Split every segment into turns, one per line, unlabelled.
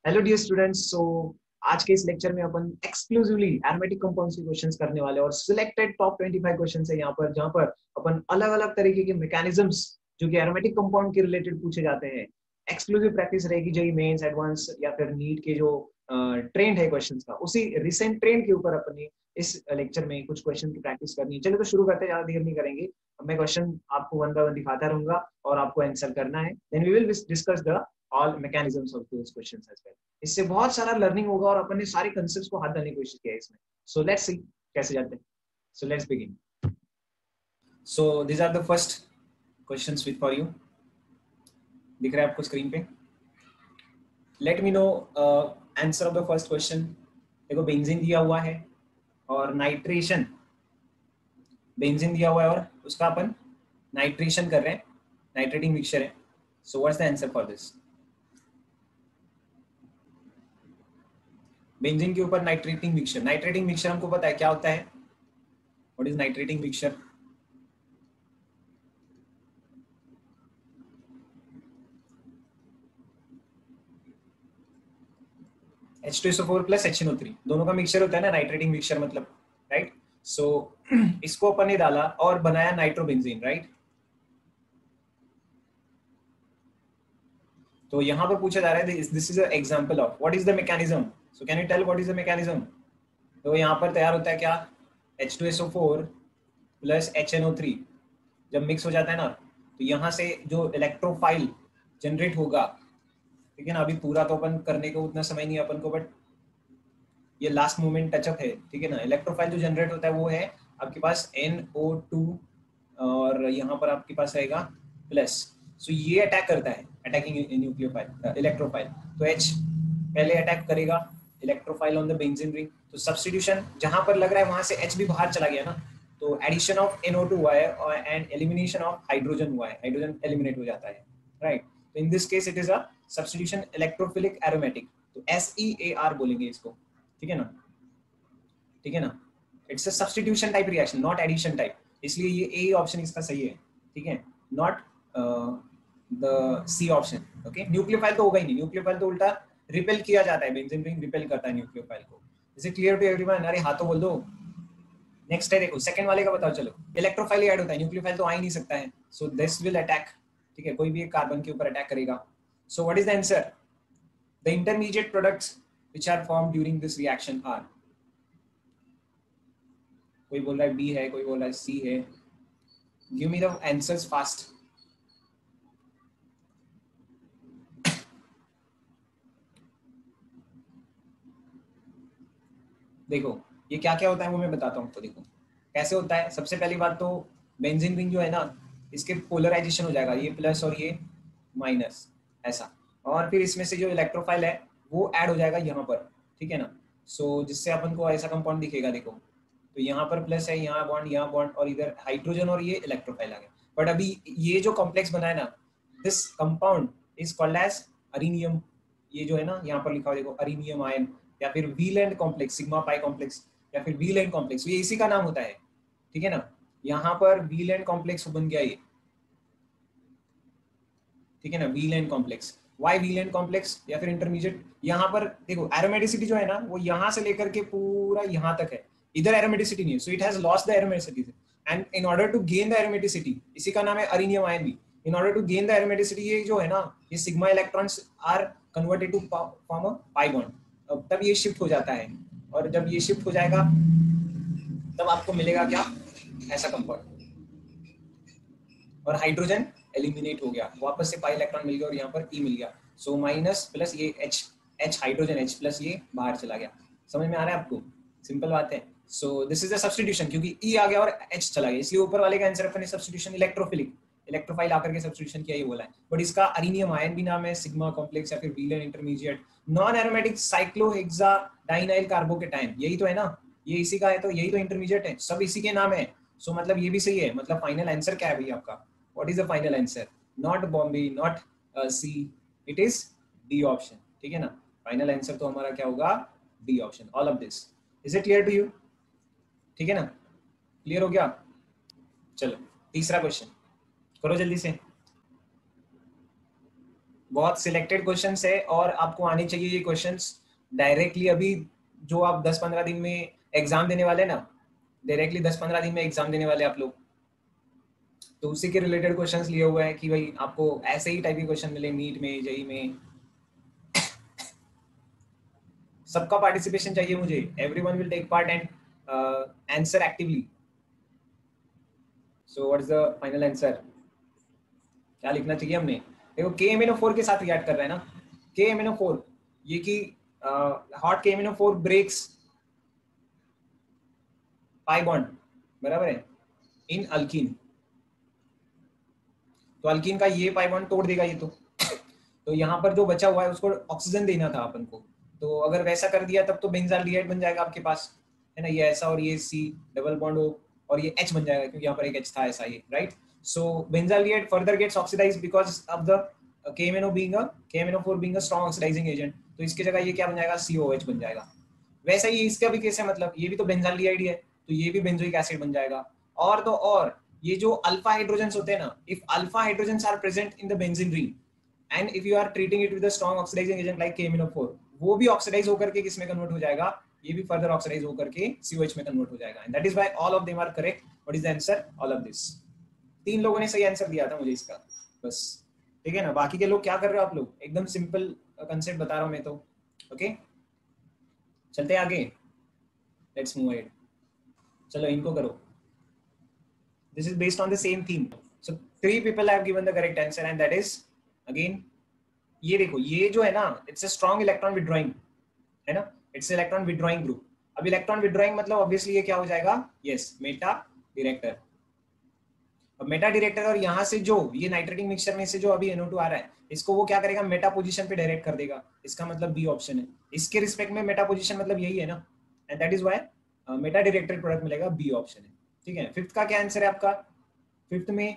Hello dear students. आज के इस लेक्चर में अपन एक्सक्लूसिवली एरोमेटिक कंपाउंड्स के क्वेश्चंस करने वाले हैं और सिलेक्टेड टॉप 25 क्वेश्चंस है यहाँ पर, जहाँ पर अपन अलग अलग तरीके के मैकेनिज्म्स जो कि एरोमेटिक कंपाउंड के रिलेटेड पूछे जाते हैं। एक्सक्लूसिव प्रैक्टिस रहेगी जेईई मेंस, एडवांस या फिर नीट के जो ट्रेंड है क्वेश्चंस का, उसी रिसेंट ट्रेंड के ऊपर अपन इस लेक्चर में कुछ क्वेश्चन की प्रैक्टिस करनी है। चलिए तो शुरू करते हैं, ज्यादा देर नहीं करेंगे। मैं क्वेश्चन आपको वन बाय वन दिखाता रहूंगा और आपको आंसर करना है। Then we will discuss the all mechanisms of those questions as well. इससे बहुत सारा लर्निंग होगा और अपन ने सारे कंसेप्ट्स को हाथ डालने की कोशिश किया है इसमें। सो लेट्स सी कैसे जाते हैं। So let's begin. So this are the first questions with for you. दिख रहा है आपको स्क्रीन पे? Let me know answer of the first question. देखो बेंजीन दिया हुआ है और नाइट्रेशन, बेंजीन दिया हुआ है और उसका अपन नाइट्रेशन कर रहे हैं, नाइट्रेटिंग मिक्सचर है। So what's the answer for this? Benzene के ऊपर नाइट्रेटिंग मिक्सचर। नाइट्रेटिंग मिक्सचर हमको पता है क्या होता है। What is nitrating mixture? H2SO4 plus HNO3 दोनों का मिक्सचर होता है ना नाइट्रेटिंग मिक्सचर, मतलब राइट। सो इसको अपन ने डाला और बनाया नाइट्रोबेंजीन, राइट। तो यहाँ पर पूछा जा रहा है this is example of what is the mechanism. So can you tell what is the mechanism? तो यहाँ पर तैयार होता है क्या? H2SO4 प्लस HNO3 जब मिक्स हो जाता है ना, तो यहाँ से जो इलेक्ट्रोफाइल जनरेट होगा, ठीक है ना। अभी पूरा तो अपन करने को उतना समय नहीं है अपन को, बट ये लास्ट मोमेंट टचअप है, ठीक है ना। इलेक्ट्रोफाइल जो जनरेट होता है वो है आपके पास NO2 और यहाँ पर आपके पास रहेगा प्लस। सो ये अटैक करता है, अटैकिंग न्यूक्लियोफाइल इलेक्ट्रोफाइल। तो H पहले अटैक करेगा electrophile on the benzene ring. तो सब्स्टिट्यूशन जहां पर लग रहा है वहां से H भी बाहर चला गया ना, तो एडिशन ऑफ NO2 हुआ है और एंड एलिमिनेशन ऑफ हाइड्रोजन हुआ है, हाइड्रोजन एलिमिनेट हो जाता है, राइट। तो in this case it is a substitution electrophilic aromatic. तो SEAR बोलेंगे इसको, ठीक है ना, ठीक है ना। It's a substitution type reaction, not addition type, इसलिए ये ए ऑप्शन इसका सही है, ठीक है, not the C option. Okay, nucleophile तो होगा ही नहीं, न्यूक्लियोफाइल तो उल्टा रिपेल किया जाता है, बेंजीन रिंग रिपेल करता है न्यूक्लियोफाइल को। Is it clear to everyone? अरे हाँ तो बोल दो। नेक्स्ट है, देखो सेकंड वाले का बताओ। चलो, इलेक्ट्रोफाइल ऐड होता है, न्यूक्लियोफाइल तो आ ही नहीं सकता है। सो दिस विल अटैक, ठीक है, कोई भी एक कार्बन के ऊपर अटैक करेगा। So what is the answer? The intermediate products which are formed during this reaction are. कोई बोल रहा है बी है, कोई बोल रहा है सी है। Give me the answers fast. देखो ये क्या क्या होता है वो मैं बताता हूँ। तो देखो कैसे होता है। सबसे पहली बात तो बेंजीन रिंग जो है ना, इसके पोलराइजेशन हो जाएगा, ये प्लस और ये माइनस, ऐसा। और फिर इसमें से जो इलेक्ट्रोफाइल है वो ऐड हो जाएगा यहाँ पर, ठीक है ना। सो जिससे अपन को ऐसा कंपाउंड दिखेगा। देखो तो यहाँ पर प्लस है, यहाँ बॉन्ड और इधर हाइड्रोजन और ये इलेक्ट्रोफाइल आ गया। बट अभी ये जो कॉम्प्लेक्स बना है ना, this compound is called as arenium. ये जो है ना यहाँ पर लिखा हुआ देखो, अरीनियम आयन, या फिर व्हीलैंड कॉम्प्लेक्स, सिग्मा पाई कॉम्प्लेक्स, या फिर व्हीलैंड कॉम्प्लेक्स, ये इसी का नाम होता है, ठीक है ना। यहाँ पर व्हीलैंड कॉम्प्लेक्स बन गया ये, ठीक है ना, व्हीलैंड कॉम्प्लेक्स। वाई व्हीलैंड कॉम्प्लेक्स या फिर इंटरमीडिएट। यहाँ पर देखो एरोमेटिसिटी जो है ना, वो यहाँ से लेकर के पूरा यहाँ तक है, इधर एरोमेटिसिटी नहीं है। So it has lost the aromaticity, and in order to gain the aromaticity, इसी का नाम है अरीनियम आयन भी। In order to gain the aromaticity, ये जो है ना, ये sigma electrons are converted to form a pi bond. तब ये शिफ्ट हो जाता है, और जब ये शिफ्ट हो जाएगा तब आपको मिलेगा क्या? ऐसा कंपाउंड। और हाइड्रोजन एलिमिनेट हो गया, वापस से पाई इलेक्ट्रॉन मिल गया और यहाँ पर ई मिल गया। सो माइनस प्लस ये एच हाइड्रोजन एच प्लस ये बाहर चला गया। समझ में आ रहा है आपको? सिंपल बात है। So this is the substitution, क्योंकि ई आ गया और एच चला गया, इसलिए ऊपर वाले का आंसर अपने सब्स्टिट्यूशन इलेक्ट्रोफिलिक, इलेक्ट्रोफाइल आकर के सब्स्टिट्यूशन किया, ये बोला है। बट इसका अरीनियम आयन भी नाम है, सिग्मा कॉम्प्लेक्स या फिर व्हीलैंड इंटरमीडिएट नॉन एरोमेटिक साइक्लोहेक्साडाइनाइल कार्बोकेटाइन, यही तो है ना, ये इसी का है, तो यही तो इंटरमीडिएट है, सब इसी के नाम है। सो मतलब ये भी सही है। मतलब फाइनल आंसर क्या है भाई आपका? What is the final answer? Not Bombay, not C. It is D option. ठीक है ना? Final answer तो हमारा क्या होगा? D option. All of this. Is it clear to you? ठीक है ना? Clear हो गया? चलो तीसरा क्वेश्चन करो जल्दी से। बहुत सिलेक्टेड क्वेश्चंस है और आपको आने चाहिए ये क्वेश्चंस डायरेक्टली। अभी जो आप 10-15 दिन में एग्जाम देने वाले ना, डायरेक्टली 10-15 दिन में एग्जाम देने वाले आप लोग, तो उसी के रिलेटेड क्वेश्चंस लिए हुए हैं कि भाई आपको ऐसे ही टाइप के क्वेश्चन मिले नीट में, जेई में। सबका पार्टिसिपेशन चाहिए मुझे। Everyone will take part and answer actively. So what is the final answer? क्या लिखना चाहिए हमने? देखो KMnO4 के साथ रिएक्ट कर रहा है ना, KMnO4, ये कि hot KMnO4 breaks pi bond, बराबर है, इन अल्कीन। तो अल्कीन का ये पाई बॉन्ड तोड़ देगा ये तो यहाँ पर जो बचा हुआ है उसको ऑक्सीजन देना था अपन को। तो अगर वैसा कर दिया तब तो बेंजाल्डिहाइड बन जाएगा आपके पास, है ना, ये ऐसा, और ये C डबल बॉन्ड O और ये H बन जाएगा क्योंकि यहाँ पर एक H था ऐसा, ये right. So benzaldehyde further gets oxidised because of the KMnO4 being a strong oxidizing agent। तो इसकी जगह ये क्या बन जाएगा? COH बन जाएगा। वैसा ही इसका भी केस है, मतलब ये भी तो बेंजाल्डिहाइड ही है, तो ये भी बेंजोइक एसिड बन जाएगा। और तो और ये जो अल्फा हाइड्रोजन्स होते हैं ना, if alpha hydrogens are present in the benzene ring and if you are treating it with a strong oxidising agent like KMnO4, वो भी ऑक्सीडाइज होकर के किस में कन्वर्ट हो जाएगा? ये भी फर्दर ऑक्सीडाइज होकर के COH में कन्वर्ट हो जाएगा। And that is why all of them are correct. What is the answer? All of this. 3 लोगों ने सही आंसर दिया था मुझे इसका, बस, ठीक है ना। बाकी के लोग क्या कर रहे हो आप लोग? एकदम सिंपल कंसेप्ट बता रहा हूं मैं तो। ओके, चलते हैं आगे, लेट्स मूव अहेड। चलो इनको करो। This is based on the same theme. So 3 people have given the correct answer and that is again, ये देखो, ये जो है ना, it's a strong electron withdrawing, है ना, it's electron withdrawing group। अब इलेक्ट्रॉन विड्रॉइंग मतलब ऑब्वियसली ये क्या हो जाएगा? Yes, Meta director. अब मेटा डायरेक्टर, और यहाँ से जो ये नाइट्रेटिंग मिक्सचर में से जो अभी NO2 आ रहा है, इसको वो क्या करेगा? मेटा पोजीशन पे डायरेक्ट कर देगा। इसका मतलब बी ऑप्शन है। इसके रिस्पेक्ट में मेटा पोजीशन मतलब यही है ना, and that is why Meta director product मिलेगा, बी ऑप्शन है, ठीक है। फिफ्थ का क्या आंसर है आपका? फिफ्थ में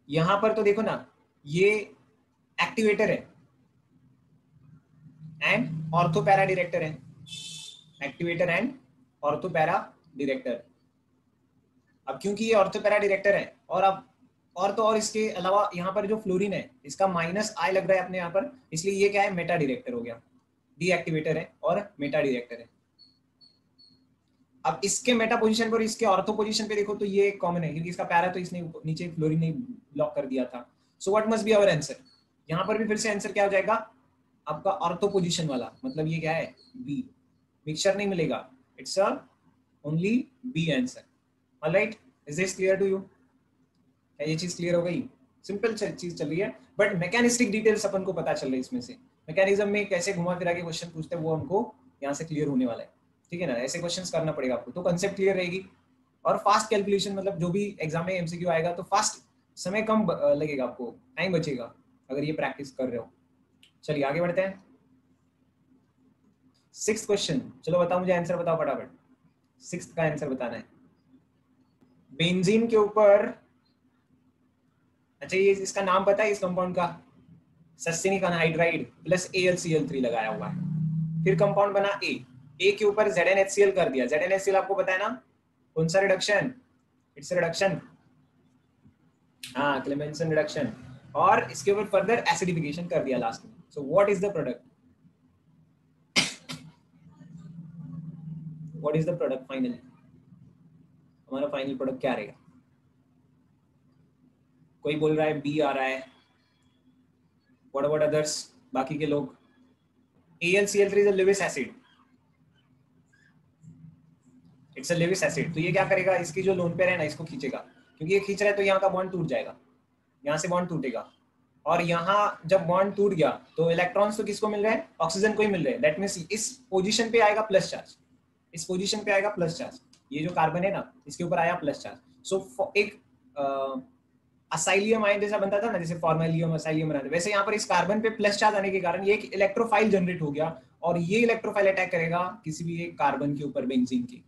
यहां पर तो देखो ना, ये एक्टिवेटर है एंड ऑर्थो पैरा डायरेक्टर है, activator and ortho para director. अब क्योंकि ये ऑर्थो पैरा डायरेक्टर है, और अब और तो और इसके अलावा यहाँ पर जो फ्लोरीन है इसका -I लग रहा है अपने यहाँ पर, इसलिए ये क्या है? मेटा डायरेक्टर हो गया। डीएक्टिवेटर है और मेटा डायरेक्टर है। अब इसके मेटा पोजीशन पर, इसके ऑर्थो पोजीशन पे देखो तो ये कॉमन है क्योंकि इसका पैरा तो इसने नीचे फ्लोरीन ने ब्लॉक कर दिया था। So what must be our answer? यहाँ पर भी फिर से आंसर क्या हो जाएगा आपका? ऑर्थो पोजीशन वाला, मतलब ये क्या है? बी। मिक्सचर नहीं मिलेगा, it's a only B answer. Alright, is this clear to you? क्या ये चीज क्लियर हो गई? सिंपल चीज चल रही है, बट मैकेनिस्टिक डिटेल्स अपन को पता चल रही है इसमें से। मैकेनिज्म में कैसे घुमा फिरा के क्वेश्चन पूछते हैं वो हमको यहाँ से क्लियर होने वाला है, ठीक है ना। ऐसे क्वेश्चंस करना पड़ेगा आपको, तो कंसेप्ट क्लियर रहेगी। और फास्ट कैलकुलेशन, मतलब जो भी एग्जाम में MCQ आएगा तो फास्ट, समय कम लगेगा आपको, टाइम बचेगा अगर ये प्रैक्टिस कर रहे हो। चलिए आगे बढ़ते हैं। 6th क्वेश्चन, चलो बताओ, मुझे आंसर बताओ फटाफट। 6th का आंसर बताना है। बेंजीन के ऊपर, अच्छा ये इसका नाम पता है इस कंपाउंड का? सस्टेनिक अनहाइड्राइड प्लस AlCl3 लगाया हुआ है। फिर कंपाउंड बना ए के ऊपर ZnHCl कर दिया। ZnHCl आपको पता है ना कौन सा रिडक्शन? इट्स रिडक्शन, हाँ, क्लेमेंसन रिडक्शन। और इसके ऊपर फर्दर एसिडिफिकेशन कर दिया लास्ट में। सो what is the product? What is the product finally? हमारा फाइनल प्रोडक्ट क्या रहेगा? कोई बोल रहा है बी आ रहा है, व्हाट अबाउट अदर्स, बाकी के लोग? AlCl3 is a Lewis acid, it's a Lewis acid. तो ये क्या करेगा? इसकी जो लोन पेयर है ना, इसको खींचेगा, क्योंकि ये खींच रहा है तो यहाँ का बॉन्ड टूट जाएगा, यहाँ से बॉन्ड टूटेगा। और यहाँ जब बॉन्ड टूट गया तो इलेक्ट्रॉन्स तो किसको मिल रहे हैं? ऑक्सीजन को ही मिल रहे हैं। दैट मींस इस पोजीशन पे आएगा प्लस चार्ज, इस पोजीशन पे आएगा प्लस चार्ज। ये जो कार्बन है ना, इसके ऊपर आया प्लस चार्ज। सो एक असाइलियम आयन जैसा बनता था ना, जैसे फॉर्मेलियम असाइलियम बनाते, वैसे यहाँ पर इस कार्बन पे प्लस चार्ज आने के कारण ये एक इलेक्ट्रोफाइल जनरेट हो गया, और ये इलेक्ट्रोफाइल अटैक करेगा किसी भी एक कार्बन के ऊपर, बेंजीन के।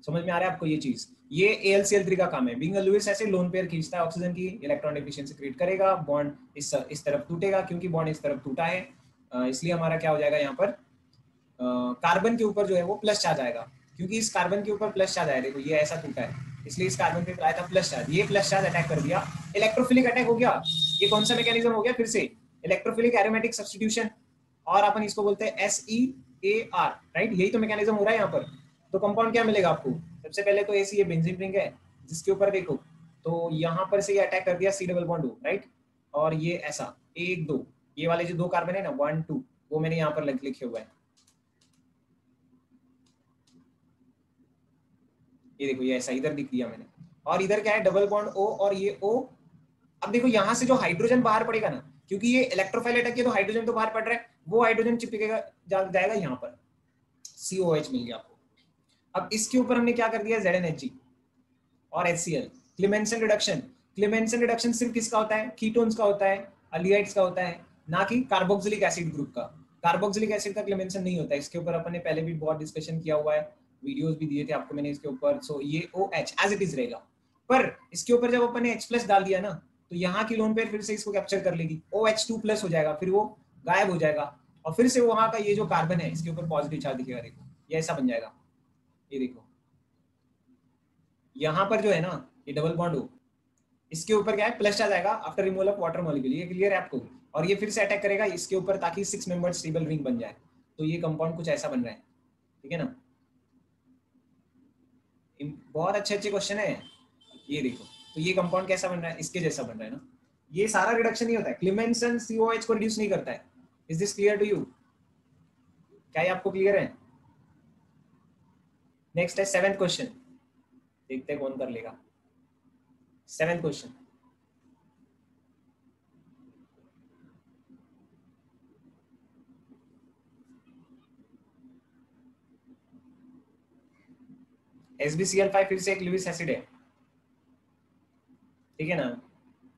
समझ में आ रहा है आपको ये चीज? ये AlCl3 का काम है। Being a Lewis acid, lone pair खींचता है ऑक्सीजन की, इलेक्ट्रॉन डिफिशिएंसी क्रिएट करेगा, बॉन्ड इस तरफ टूटेगा, क्योंकि बॉन्ड इस तरफ टूटा है, इसलिए हमारा क्या हो जाएगा यहाँ पर? कार्बन के ऊपर जो है वो प्लस चार्ज आएगा, क्योंकि इस कार्बन के ऊपर प्लस चार्ज आया। देखो ये ऐसा टूटा है, इसलिए इस कार्बन पे आया था प्लस चार्ज, ये प्लस चार्ज अटैक कर दिया, इलेक्ट्रोफिलिक अटैक हो गया। ये कौन सा मैकेनिज्म हो गया? फिर से इलेक्ट्रोफिलिक एरोमेटिक सब्स्टिट्यूशन, और अपन इसको बोलते हैं SEAR, राइट। यही तो मैकेनिज्म हो रहा है यहाँ पर। तो कंपाउंड क्या मिलेगा आपको? सबसे पहले तो ऐसी ये बेंजीन रिंग है जिसके ऊपर देखो, तो यहाँ पर से ये अटैक कर दिया C double bond O, right. और ये ऐसा 1 2, ये वाले जो 2 कार्बन है ना 1 2, वो मैंने यहाँ पर लिखे हुआ है, ये देखो, ये ऐसा इधर दिख दिया मैंने। और इधर क्या है? डबल बॉन्ड O और ये O। अब देखो यहाँ से जो हाइड्रोजन बाहर पड़ेगा ना, क्योंकि ये इलेक्ट्रोफाइल अटैक है तो हाइड्रोजन तो बाहर पड़ रहा है, वो हाइड्रोजन चिपकेगा जाएगा यहाँ पर, COH मिल गया आपको। अब इसके ऊपर हमने क्या कर दिया? ZnHg और HCl। Clemmensen reduction, Clemmensen reduction सिर्फ किसका होता है? कीटोन्स का होता है, अल्डिहाइड्स का होता है, ना कि कार्बोक्सिलिक एसिड ग्रुप का। कार्बोक्सिलिक एसिड का क्लेमेंसन नहीं होता है। इसके ऊपर अपन ने पहले भी बहुत डिस्कशन किया हुआ है, वीडियोस भी दिए थे आपको मैंने इसके ऊपर। सो ये OH एज इट इज रहेगा, पर इसके ऊपर जब अपन ने H+ डाल दिया ना, तो यहाँ की लोन पेयर फिर से इसको कैप्चर कर लेगी, OH2+ हो जाएगा, फिर वो गायब हो जाएगा, और फिर से वहां का ये जो कार्बन है इसके ऊपर पॉजिटिव चार्ज दिखेगा। देखो ये ऐसा बन जाएगा, ये देखो यहाँ पर जो है ना ये डबल बॉन्ड हो, इसके ऊपर क्या है? प्लस चार्ज आएगा after removal of water molecule. ये क्लियर है आपको? और ये फिर से अटैक करेगा इसके ऊपर ताकि 6 मेंबर्ड स्टेबल रिंग बन जाए। तो ये कंपाउंड कुछ ऐसा बन रहा है, ठीक है ना। बहुत अच्छे अच्छे क्वेश्चन है, ये देखो। तो ये कंपाउंड कैसा बन रहा है? इसके जैसा बन रहा है ना। ये सारा रिडक्शन नहीं होता है, क्लेमेंसन COH को रिड्यूस नहीं करता है। Is this clear to you? क्या ये आपको क्लियर है? नेक्स्ट है 7th क्वेश्चन, देखते हैं कौन कर लेगा। 7th क्वेश्चन, SbCl5 फिर से एक लुईस एसिड है, ठीक है ना।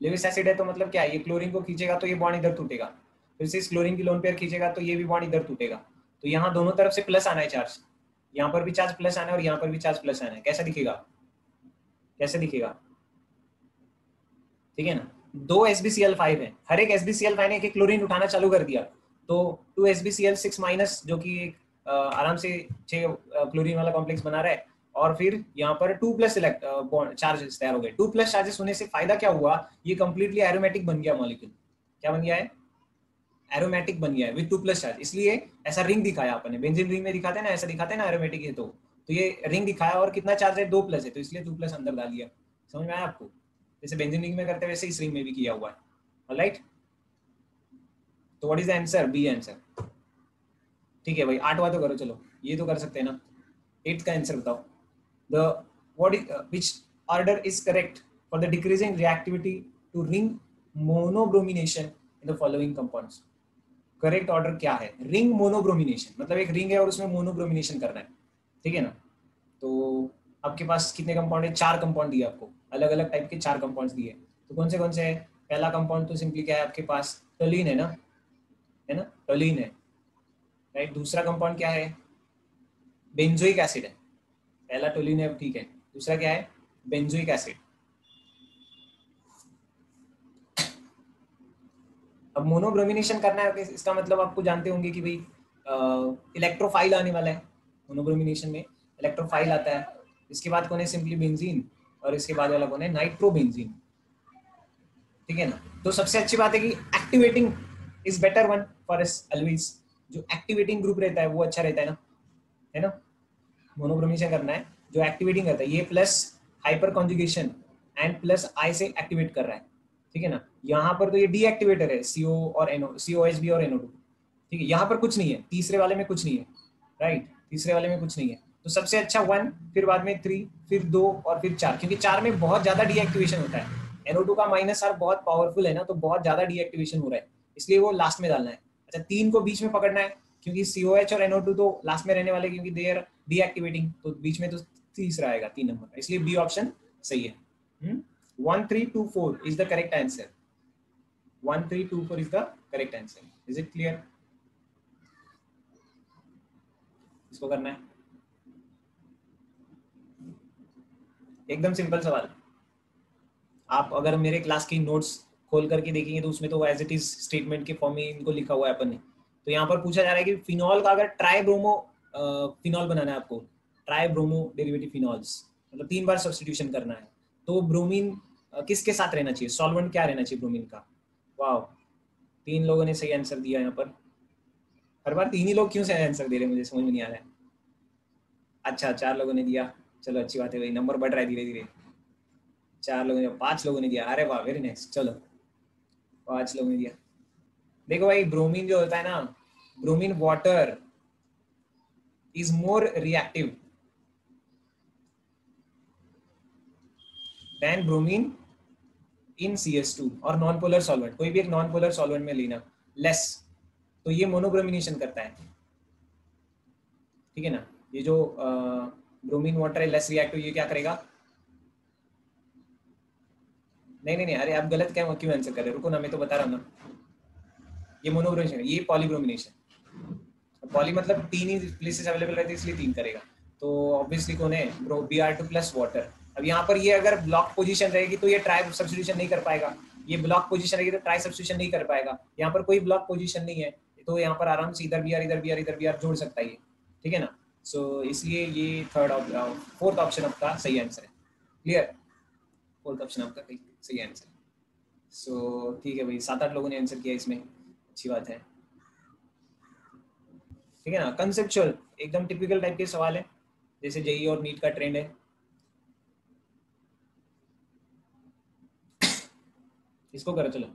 लुईस एसिड है तो मतलब क्या है? ये क्लोरीन को खींचेगा तो ये बॉन्ड इधर टूटेगा, फिर से इस क्लोरीन की लोन पेयर खींचेगा तो ये भी बॉन्ड इधर टूटेगा। तो यहाँ दोनों तरफ से प्लस आना है चार्ज, यहाँ पर भी चार्ज प्लस आना है और यहाँ पर भी चार्ज प्लस आना है। कैसा दिखेगा? कैसे दिखेगा? ठीक है ना। 2 SbCl5 है, हर एक SbCl5 ने एक क्लोरीन उठाना चालू कर दिया, तो 2 SbCl6 माइनस जो कि आराम से 6 क्लोरीन वाला कॉम्प्लेक्स बना रहा है, और फिर यहाँ पर 2+ चार्जेस तैयार हो गए। 2+ चार्जेस होने से फायदा क्या हुआ? ये कंप्लीटली एरोमेटिक बन गया मॉलिक्यूल। क्या बन गया है? एरोमेटिक बन गया है विद 2+ चार्ज। इसलिए ऐसा रिंग दिखाया आपने, बेंजीन रिंग में दिखाते हैं ना, ऐसा दिखाते हैं ना एरोमेटिक है तो ये रिंग दिखाया, और कितना चार्ज है? 2+ है, तो इसलिए 2+ अंदर डाल दिया। समझ में आया आपको? जैसे बेंजीन रिंग में करते हैं वैसे इस रिंग में भी किया हुआ है। ऑलराइट, तो what is the answer? B answer. ठीक है भाई, 8वां तो करो, चलो ये तो कर सकते हैं ना। 8th का आंसर बताओ। The what is which order is correct for the decreasing reactivity to ring monobromination in the following compounds? Correct order क्या है? रिंग मोनोब्रोमिनेशन, मतलब एक रिंग है और उसमें मोनोब्रोमिनेशन करना है, ठीक है ना। तो आपके पास कितने कंपाउंड है? 4 कंपाउंड दिए आपको, अलग अलग टाइप के 4 कंपाउंड्स दिए। तो कौन से है? पहला कंपाउंड तो सिंपली क्या है आपके पास? टोलिन है ना, है ना, टोलिन है, राइट। दूसरा कंपाउंड क्या है? बेंजोइक एसिड है। पहला टोलिन है, ठीक है। दूसरा क्या है? Benzoic acid. अब मोनोब्रोमिनेशन करना है, इसका मतलब आपको जानते होंगे कि भाई इलेक्ट्रोफाइल आने वाला है। मोनोब्रोमिनेशन में इलेक्ट्रोफाइल आता है। इसके बाद कौन है? सिंपली बेंजीन, और इसके बाद वाला कौन है? नाइट्रोबेंजीन, ठीक है ना। तो सबसे अच्छी बात है कि activating is better one for us always. जो एक्टिवेटिंग ग्रुप रहता है वो अच्छा रहता है ना। मोनोब्रोमिनेशन करना है, जो एक्टिवेटिंग करता है, ये plus hyper conjugation and plus I से एक्टिवेट कर रहा है, ठीक है ना। यहाँ पर तो ये डीएक्टिवेटर है, CO और NO, COH भी और NO2, ठीक है। यहाँ पर कुछ नहीं है, तीसरे वाले में कुछ नहीं है, राइट। तीसरे वाले में कुछ नहीं है, तो सबसे अच्छा 1, फिर बाद में 3, फिर 2 और फिर 4, क्योंकि 4 में बहुत ज्यादा डीएक्टिवेशन होता है। NO2 का -R बहुत पावरफुल है ना, तो बहुत ज्यादा डीएक्टिवेशन हो रहा है, इसलिए वो लास्ट में डालना है। अच्छा, 3 को बीच में पकड़ना है, क्योंकि COH और NO2 तो लास्ट में रहने वाले, क्योंकि दे आर डीएक्टिवेटिंग, तो बीच में तो तीसरा आएगा 3 नंबर, इसलिए बी ऑप्शन सही है। 1 3 2 4 is the correct answer. 1 3 2 4 is the correct answer. Is it clear? इसको करना है एकदम सिंपल सवाल। आप अगर मेरे क्लास की नोट्स खोल करके देखेंगे तो उसमें तो एज इट इज स्टेटमेंट के फॉर्म में इनको लिखा हुआ है अपन ने। तो यहाँ पर पूछा जा रहा है कि फिनॉल का अगर ट्राइब्रोमो फिनॉल बनाना है आपको, ट्राइब्रोमो डेरिवेटिव फिनॉल्स, मतलब 3 बार सब्स्टिट्यूशन करना है, तो ब्रोमीन किसके साथ रहना चाहिए? सॉल्वेंट क्या रहना चाहिए ब्रोमीन का? वाह, 3 लोगों ने सही आंसर दिया यहाँ पर। हर बार 3 ही लोग क्यों सही आंसर दे रहे हैं, मुझे समझ में नहीं आ रहा है। अच्छा 4 लोगों ने दिया, चलो अच्छी बात है भाई, नंबर बढ़ रहा है धीरे धीरे। 4 लोगों ने, 5 लोगों ने दिया, अरे वाह वेरी नाइस। चलो 5 लोगों ने दिया। देखो भाई ब्रोमीन जो होता है ना, bromine water is more reactive than bromine in CS2 और नॉन पोलर सॉल्वेंट, कोई भी एक नॉन पोलर सॉल्वेंट में लेना लेस, तो ये मोनोब्रोमिनेशन करता है, ठीक है ना। ये जो ब्रोमीन वाटर है लेस रिएक्टिव, ये क्या करेगा, नहीं नहीं नहीं, अरे आप गलत क्या क्यों आंसर कर रहे हो, रुको ना, मैं तो बता रहा हूँ ना। ये मोनोब्रोमिनेशन, ये पॉलीब्रोमिनेशन। पॉली मतलब 3 ही प्लेसेस अवेलेबल रहते हैं इसलिए 3 करेगा, तो ऑब्वियसली कौन है, Br2 प्लस वाटर। अब यहाँ पर ये अगर ब्लॉक पोजीशन रहेगी तो ये ट्राई सब्स्टिट्यूशन नहीं कर पाएगा, ये ब्लॉक पोजीशन रहेगी तो ट्राई सब्स्टिट्यूशन नहीं कर पाएगा। यहाँ पर कोई ब्लॉक पोजीशन नहीं है, तो यहाँ पर आराम से इधर Br इधर Br इधर Br जोड़ सकता है ये, ठीक है ना। सो इसलिए ये फोर्थ ऑप्शन आपका सही आंसर है। क्लियर, फोर्थ ऑप्शन आपका सही आंसर है। सो ठीक है भाई, 7-8 लोगों ने आंसर किया इसमें, अच्छी बात है, ठीक है ना। कंसेप्चुअल एकदम टिपिकल टाइप के सवाल है, जैसे जेई और नीट का ट्रेंड है। इसको करो चलो।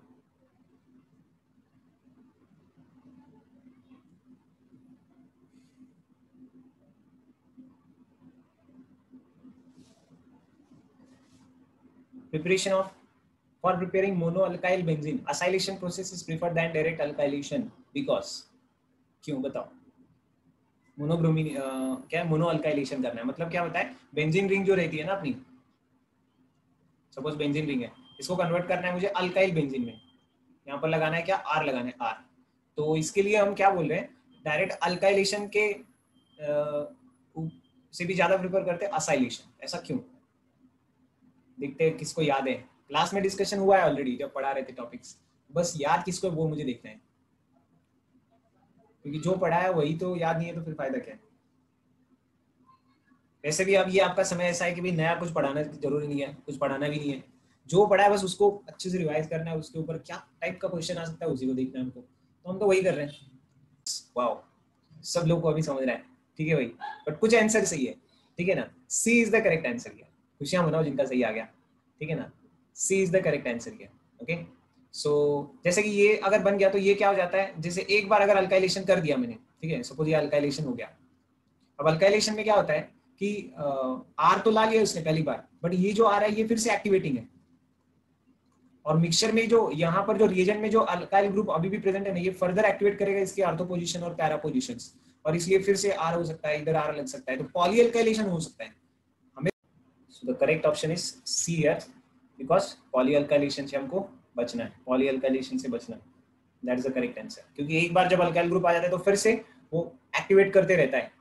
Preparation of for preparing mono alkyl benzene acylation process is preferred then direct alkylation because, क्यों बताओ। मोनोब्रोमीन क्या है, मोनो अल्काइलेशन करना है, मतलब क्या होता है, बेंजीन रिंग जो रहती है ना अपनी, सपोज बेंजीन रिंग है, इसको कन्वर्ट करना है मुझे अल्काइल बेंजीन में, यहाँ पर लगाना है क्या, आर लगाना है, आर। तो इसके लिए हम क्या बोल रहे हैं, डायरेक्ट अल्काइलेशन के से भी ज्यादा प्रिफर करते हैं असाइलेशन। ऐसा क्यों, देखते हैं किसको याद है। क्लास में डिस्कशन हुआ है ऑलरेडी जब पढ़ा रहे थे टॉपिक्स, बस याद किसको है वो मुझे देखना है, क्योंकि जो पढ़ा है वही तो याद नहीं है तो फिर फायदा क्या है। वैसे भी अब ये आपका समय ऐसा है कि भाई नया कुछ पढ़ाना जरूरी नहीं है, कुछ पढ़ाना भी नहीं है, जो पढ़ा है बस उसको अच्छे से रिवाइज करना है, उसके ऊपर क्या टाइप का क्वेश्चन आ सकता है उसी को देखना है हमको, तो हम तो वही कर रहे हैं। वाओ, सब लोग को अभी समझ रहा है, ठीक है भाई, बट कुछ आंसर सही है, ठीक है ना। सी इज द करेक्ट आंसर किया, खुशियां मनाओ जिनका सही आ गया, ठीक है ना। सी इज द करेक्ट आंसर किया, ओके। सो जैसे कि ये अगर बन गया तो ये क्या हो जाता है, जैसे एक बार अगर अल्काइलेशन कर दिया मैंने, ठीक है, सपोज ये अल्काइलेशन हो गया। अब अल्काइलेशन में क्या होता है कि आर तो ला लिया उसने पहली बार, बट ये जो आ रहा है ये फिर से एक्टिवेटिंग है, और मिक्सचर में जो यहाँ पर जो रिएजेंट में जो अल्काइल ग्रुप अभी भी प्रेजेंट है ना, ये फर्दर एक्टिवेट करेगा इसकी आर्थो पोजीशन और पैरा पोजीशंस, और इसलिए फिर से आर हो सकता है, इधर आर लग सकता है, तो पॉली अल्काइलेशन हो सकता है हमें। So the correct option is see here, because poly alkylation से हमको बचना है, पॉली अल्काइलेशन से बचना है, that is the correct answer. क्योंकि एक बार जब अल्काइल ग्रुप आ जाता है तो फिर से वो एक्टिवेट करते रहता है,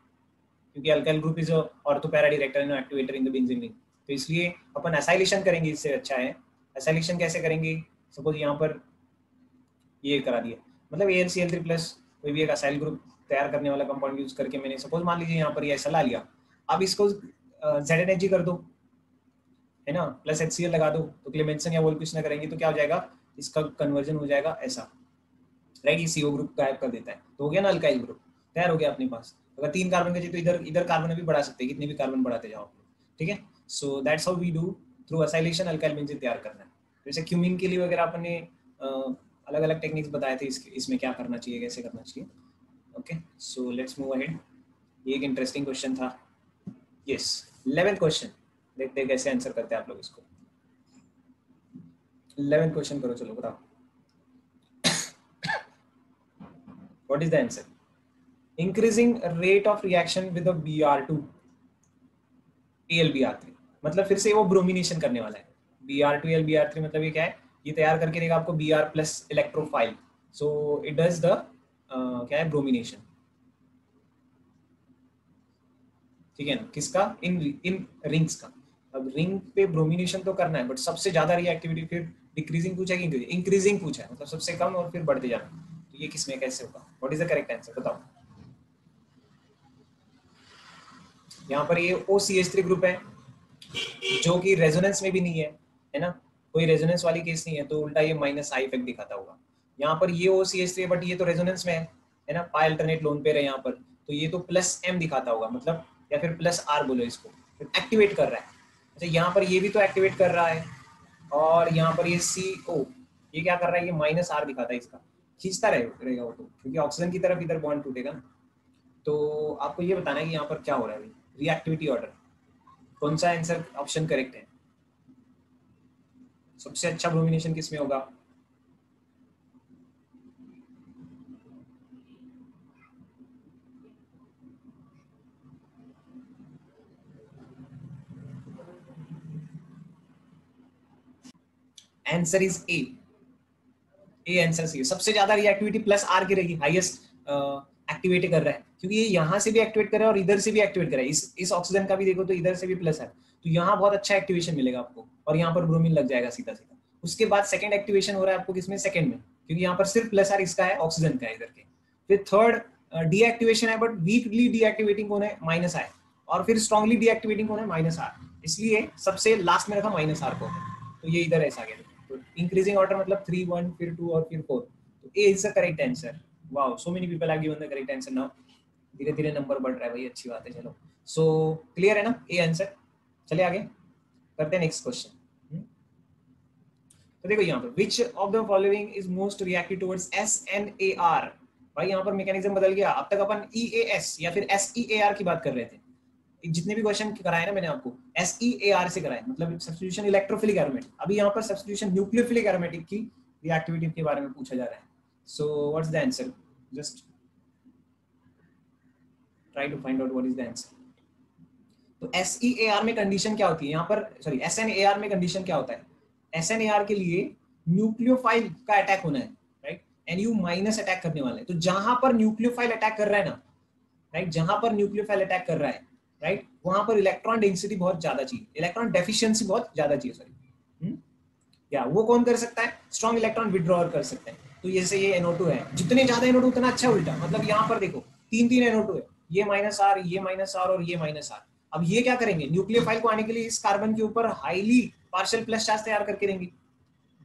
क्योंकि alkyl group is ortho para director and activator in the benzene ring, तो इसलिए अपन असाइलेशन करेंगे, इससे अच्छा है। असाइलेशन कैसे करेंगे, सपोज यहाँ पर ये करा दिया, मतलब AlCl3 प्लस कोई भी एक असाइल ग्रुप तैयार करने वाला कंपाउंड यूज करके मैंने सपोज मान लीजिए यहाँ पर ये ऐसा ला लिया, अब इसको ZnHg कर दो, है ना, प्लस HCl लगा दो, तो क्लेमेंसन या वोल्पिसना करेंगे तो क्या हो जाएगा, इसका कन्वर्जन हो जाएगा ऐसा, राइट, ये CO ग्रुप गायब कर देता है, तो हो गया ना अल्काइल ग्रुप तैयार हो गया अपने पास। अगर 3 कार्बन का चाहिए तो इधर इधर कार्बन भी बढ़ा सकते हैं, कितने भी कार्बन बढ़ाते जाओ, ठीक है। So that's how we do through acylation alkyl benzene तैयार करना है। जैसे क्यूमिन के लिए वगैरह अपने अलग अलग टेक्निक्स बताए थे, इसमें क्या करना चाहिए, कैसे करना चाहिए, okay. So let's move ahead, ये एक इंटरेस्टिंग क्वेश्चन था, यस 11th क्वेश्चन, देखते हैं कैसे आंसर करते हैं आप लोग इसको। 11th क्वेश्चन करो, चलो बताओ, what is the answer, increasing rate of reaction with Br2 AlBr3, मतलब फिर से वो ब्रोमिनेशन करने वाला है, Br2 AlBr3 मतलब ये क्या है, ये तैयार करके देगा आपको Br plus electrophile, so it does the क्या है, ब्रोमिनेशन, ठीक है ना, किसका, इन इन रिंग्स का। अब रिंग पे ब्रोमिनेशन तो करना है, बट सबसे ज्यादा रिएक्टिविटी फिर डिक्रीजिंग पूछा है कि इंक्रीजिंग पूछा है, मतलब सबसे कम और फिर बढ़ते जाना, तो ये किसमें कैसे होगा, what is the correct answer बताओ। यहाँ पर ये OCH3 ग्रुप है जो कि रेजोनेंस में भी नहीं है, है ना, कोई रेजोनेंस वाली केस नहीं है, तो उल्टा ये माइनस आई इफेक्ट दिखाता होगा, यहाँ पर ये OCH3 है, बट ये तो रेजोनेंस में है ना, पाई अल्टरनेट लोन पेयर है यहाँ पर, तो ये तो प्लस M दिखाता होगा मतलब, या फिर प्लस R बोलो इसको, एक्टिवेट कर रहा है। अच्छा यहाँ पर ये भी तो एक्टिवेट कर रहा है, और यहाँ पर ये CO ये क्या कर रहा है, ये माइनस R दिखाता है इसका, खींचता रहेगा वो तो, क्योंकि ऑक्सीजन की तरफ इधर बॉन्ड टूटेगा ना। तो आपको ये बताना है कि यहाँ पर क्या हो रहा है, रिएक्टिविटी ऑर्डर, कौन सा आंसर ऑप्शन करेक्ट है, सबसे अच्छा ब्रोमिनेशन किसमें होगा। Answer is A answer C है, सबसे ज्यादा रिएक्टिविटी प्लस आर की रहेगी, हाईएस्ट एक्टिवेट कर रहा है, क्योंकि ये यहाँ से भी एक्टिवेट कर रहा है और इधर से भी एक्टिवेट कर रहा है, इस ऑक्सीजन का भी देखो तो इधर से भी प्लस है, तो यहाँ बहुत अच्छा एक्टिवेशन मिलेगा आपको, और यहाँ पर ब्रोमीन लग जाएगा सीधा सीधा। उसके बाद सेकंड एक्टिवेशन हो रहा है आपको किसमें, सेकंड में, क्योंकि यहाँ पर सिर्फ प्लस आर इसका है, ऑक्सीजन का है इधर के। फिर थर्ड डीएक्टिवेशन है, बट वीकली डीएक्टिवेटिंग कौन है, माइनस आर, और फिर स्ट्रांगली डीएक्टिवेटिंग कौन है, माइनस आर, इसलिए सबसे लास्ट में रखा माइनस आर को, तो ये इधर ऐसा गया। तो इंक्रीजिंग ऑर्डर मतलब 3 1 फिर 2 और फिर 4, तो A is the correct answer. Wow, so many people have given the correct answer now. धीरे धीरे नंबर बढ़ रहा है भाई, अच्छी बात है। चलो सो क्लियर है ना ए आंसर। चलिए आगे करते हैं नेक्स्ट क्वेश्चन। तो देखो यहाँ पर which of the following is most reactive towards SNAR। भाई यहाँ पर मैकेनिज्म बदल गया, अब तक अपन EAS या फिर SEAR की बात कर रहे थे, जितने भी क्वेश्चन कराए ना मैंने आपको SEAR से कराए, मतलब सब्स्टिट्यूशन इलेक्ट्रोफिलिक एरोमेटिक। अभी यहाँ पर सब्स्टिट्यूशन न्यूक्लियोफिलिक एरोमेटिक की रिएक्टिविटी के बारे में पूछा जा रहा है। So what's the answer, just try to find out what is the answer. तो SEAR में कंडीशन क्या होती है यहाँ पर, सॉरी SNAR में कंडीशन क्या होता है, SNAR के लिए न्यूक्लियोफाइल का अटैक होना है, राइट, NU माइनस अटैक करने वाला है। तो जहां पर न्यूक्लियोफाइल अटैक कर रहा है ना, राइट, जहां पर न्यूक्लियोफाइल अटैक कर रहा है, राइट, वहां पर इलेक्ट्रॉन डेंसिटी बहुत ज्यादा चाहिए, इलेक्ट्रॉन डेफिशिएंसी बहुत ज्यादा चाहिए, सॉरी। या वो कौन कर सकता है, स्ट्रॉन्ग इलेक्ट्रॉन विड्रॉअर कर सकते हैं। तो जैसे ये NO2 है, जितने ज्यादा NO2 उतना अच्छा, उल्टा मतलब यहाँ पर देखो तीन तीन NO2 है, ये माइनस आर, ये माइनस आर और ये माइनस आर। अब ये क्या करेंगे, न्यूक्लियोफाइल को आने के लिए इस कार्बन के ऊपर हाईली पार्शियल प्लस चार्ज तैयार करके देंगे,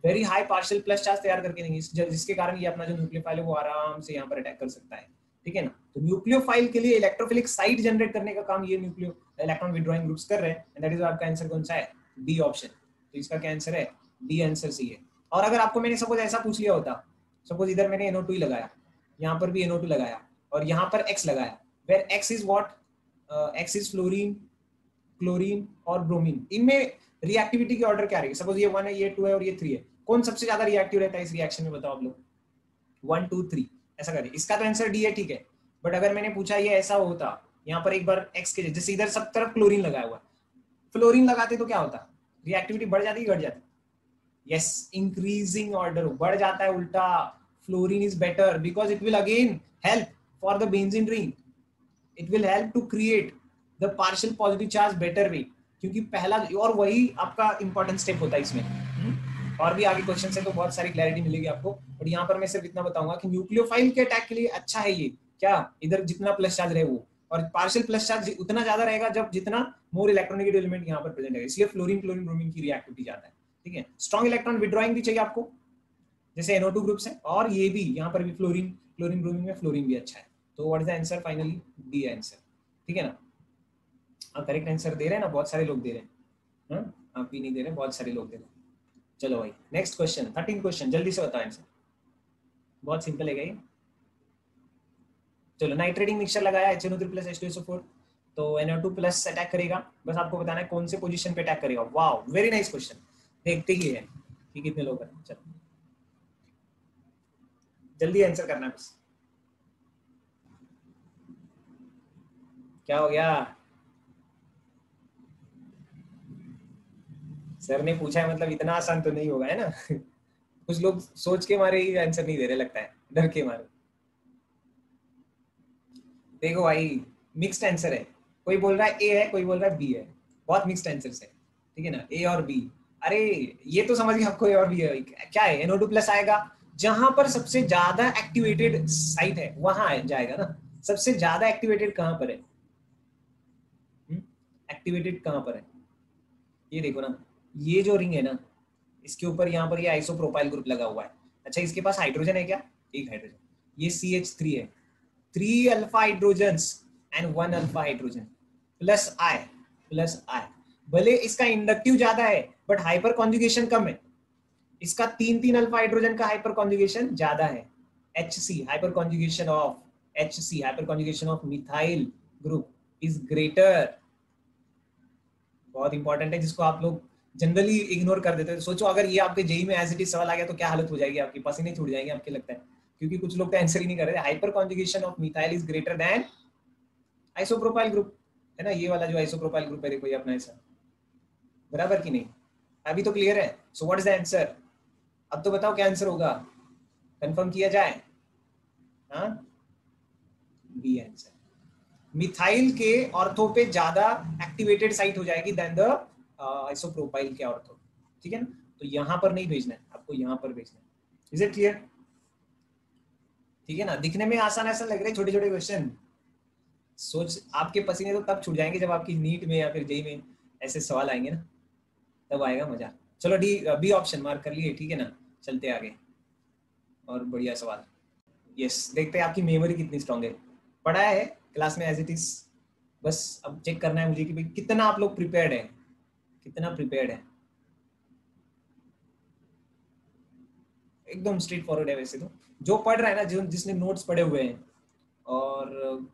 very high partial plus charge तैयार करके देंगे, जिसके कारण ये अपना जो न्यूक्लियोफाइल है वो आराम से यहाँ पर अटैक कर सकता है, ठीक है ना। तो न्यूक्लियोफाइल के लिए इलेक्ट्रोफिलिक साइट जनरेट करने का काम ये न्यूक्लियो इलेक्ट्रॉन विड्रॉइंग ग्रुप्स कर रहे हैं, एंड दैट इज आपका आंसर कौन सा है, डी ऑप्शन। तो इसका क्या आंसर है, डी आंसर सी है। और अगर आपको मैंने सपोज ऐसा पूछ लिया होता, सपोज इधर मैंने NO2 ही लगाया, यहाँ पर भी NO2 लगाया, और यहाँ पर X लगाया, where X is what, X is fluorine, chlorine और ब्रोमीन, इनमें रिएक्टिविटी की ऑर्डर क्या रहेगी, सपोज ये 1 है, ये 2 है और ये 3 है, कौन सबसे ज्यादा रिएक्टिव रहता है इस रिएक्शन में, बताओ आप लोग, 1 2 3 ऐसा करिए। इसका तो आंसर डी है, ठीक है, बट अगर मैंने पूछा ये ऐसा होता, यहाँ पर एक बार X के जैसे इधर सब तरफ क्लोरीन लगाया हुआ, फ्लोरीन लगाते तो क्या होता, रिएक्टिविटी बढ़ जाती घट जाती, yes, increasing order, बढ़ जाता है उल्टा, fluorine is better because it will again help for the benzene ring, it will help to create the partial positive charge better way, क्योंकि पहला और वही आपका इंपॉर्टेंट स्टेप होता है इसमें। और भी आगे क्वेश्चन से तो बहुत सारी क्लैरिटी मिलेगी आपको, बट यहाँ पर मैं सिर्फ इतना बताऊंगा कि न्यूक्लियोफाइल के अटैक के लिए अच्छा है ये, क्या इधर जितना प्लस चार्ज रहे वो, और पार्शियल प्लस चार्ज उतना ज्यादा रहेगा जब जितना मोर इलेक्ट्रोनेगेटिव एलिमेंट यहाँ पर प्रेजेंट है, इसलिए फ्लोरीन क्लोरीन ब्रोमीन की रिएक्टिविटी ज्यादा है, ठीक है। स्ट्रॉन्ग इलेक्ट्रॉन विड्रॉइंग भी चाहिए आपको, जैसे NO2 ग्रुप्स है, और ये भी यहाँ पर भी फ्लोरीन क्लोरीन ब्रोमीन में फ्लोरीन भी अच्छा है। तो what is the answer, finally D answer, ठीक है ना। आप करेक्ट आंसर दे रहे हैं ना, बहुत सारे लोग दे रहे हैं, आप भी नहीं दे रहे, बहुत सारे लोग दे रहे हैं। चलो भाई नेक्स्ट क्वेश्चन, 13 क्वेश्चन, जल्दी से बताओ आंसर, बहुत सिंपल है ये। चलो नाइट्रेटिंग मिक्सचर लगाया HNO3 प्लस H2SO4, तो NO2 प्लस अटैक करेगा, बस आपको बताना है कौन से पोजीशन पे अटैक करेगा। वाओ वेरी नाइस क्वेश्चन, देखते ही है कि कितने लोग हैं। चलो जल्दी आंसर करना है बस। क्या हो गया, सर ने पूछा है मतलब इतना आसान तो नहीं होगा है ना कुछ लोग सोच के मारे ही आंसर नहीं दे रहे लगता है, डर के मारे। देखो भाई मिक्स्ड आंसर है, कोई बोल रहा है ए है, कोई बोल रहा है बी है, बहुत मिक्स्ड आंसर्स है, ठीक है ना, ए और बी। अरे ये तो समझ गए आपको ए और बी है, क्या है NO2 प्लस आएगा, जहां पर सबसे ज्यादा एक्टिवेटेड साइट है वहां जाएगा ना, सबसे ज्यादा एक्टिवेटेड कहां पर है, एक्टिवेटेड कहां पर है, ये देखो ना, ये जो रिंग है ना, इसके ऊपर यहाँ पर ये आइसोप्रोपाइल ग्रुप लगा हुआ है, अच्छा इसके पास हाइड्रोजन है क्या? एक हाइड्रोजन, ये CH3 है, 3 alpha hydrogens and 1 alpha hydrogen plus I। भले इसका इंडक्टिव ज्यादा है बट हाइपर कॉन्जुगेशन कम है, इसका 3 अल्फा हाइड्रोजन का हाइपर कॉन्जुगेशन ज्यादा है। HC hyper conjugation of HC hyper conjugation of methyl group is greater. बहुत इंपॉर्टेंट है जिसको आप लोग जनरली इग्नोर कर देते हैं। सोचो अगर ये आपके जेई में एज इट इज सवाल आ गया तो क्या हालत हो जाएगी आपकी, पसीने छूट जाएंगे आपके, लगता है, क्योंकि कुछ लोग तो आंसर ही नहीं कर रहे। Hyper conjugation of methyl is greater than isopropyl group, है ना, ये वाला जो आइसोप्रोपाइल ग्रुप है, देखो ये अपना ऐसा, बराबर कि नहीं? अभी तो क्लियर है। सो व्हाट इज द आंसर? अब तो बताओ क्या आंसर होगा, कंफर्म किया जाए? हाँ, बी आंसर। मिथाइल के ऑर्थो पे ज्यादा एक्टिवेटेड साइट हो जाएगी देन द आइसोप्रोपाइल के ऑर्थो, ठीक है ना? तो यहां पर नहीं भेजना है आपको, यहां पर भेजना है। Is it clear? ठीक है ना, दिखने में आसान आसान लग रहे छोटे छोटे क्वेश्चन, सोच आपके पसीने तो तब छूट जाएंगे जब आपकी नीट में या फिर जेई में ऐसे सवाल आएंगे ना, तब आएगा मजा। चलो बी ऑप्शन मार्क कर लिए, ठीक है ना, चलते आगे और बढ़िया सवाल। यस, देखते हैं आपकी मेमोरी कितनी स्ट्रांग है। पढ़ा है क्लास में एज इट इज, बस अब चेक करना है मुझे कि भाई कितना आप लोग प्रिपेयर्ड है, कितना प्रिपेयर्ड है। एकदम स्ट्रेट फॉरवर्ड है वैसे तो, जो पढ़ रहा है ना, जो जिसने नोट्स पढ़े हुए हैं और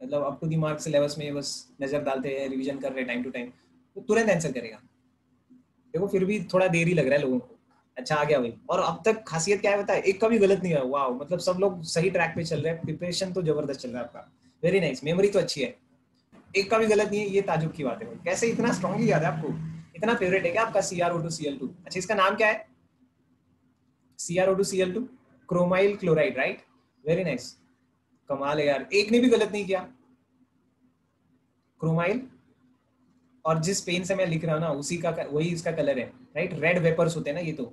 मतलब आपको दिमाग से लेवल्स में बस नजर डालते हैं, रिवीजन कर रहे हैं टाइम टू टाइम, तो तुरंत आंसर करेगा। देखो फिर भी थोड़ा देर ही लग रहा है लोगों को। अच्छा आ गया भाई, और अब तक खासियत क्या है पता है, एक का भी गलत नहीं है। वाह, मतलब सब लोग सही ट्रैक पे चल रहे हैं, प्रिपरेशन तो जबरदस्त चल रहा है आपका, वेरी नाइस। मेमोरी तो अच्छी है, एक का भी गलत नहीं है, ये ताजुब की बात है भाई। कैसे इतना स्ट्रांगली याद है आपको? इतना फेवरेट है क्या आपका CrO2Cl2? अच्छा इसका नाम क्या है? CrO2Cl2, chromyl chloride, right? Very nice, कमाल है यार, एक ने भी गलत नहीं किया। क्रोमाइल, और जिस पेन से मैं लिख रहा हूँ ना उसी का वही इसका कलर है, राइट? रेड वेपर्स होते हैं ना ये तो,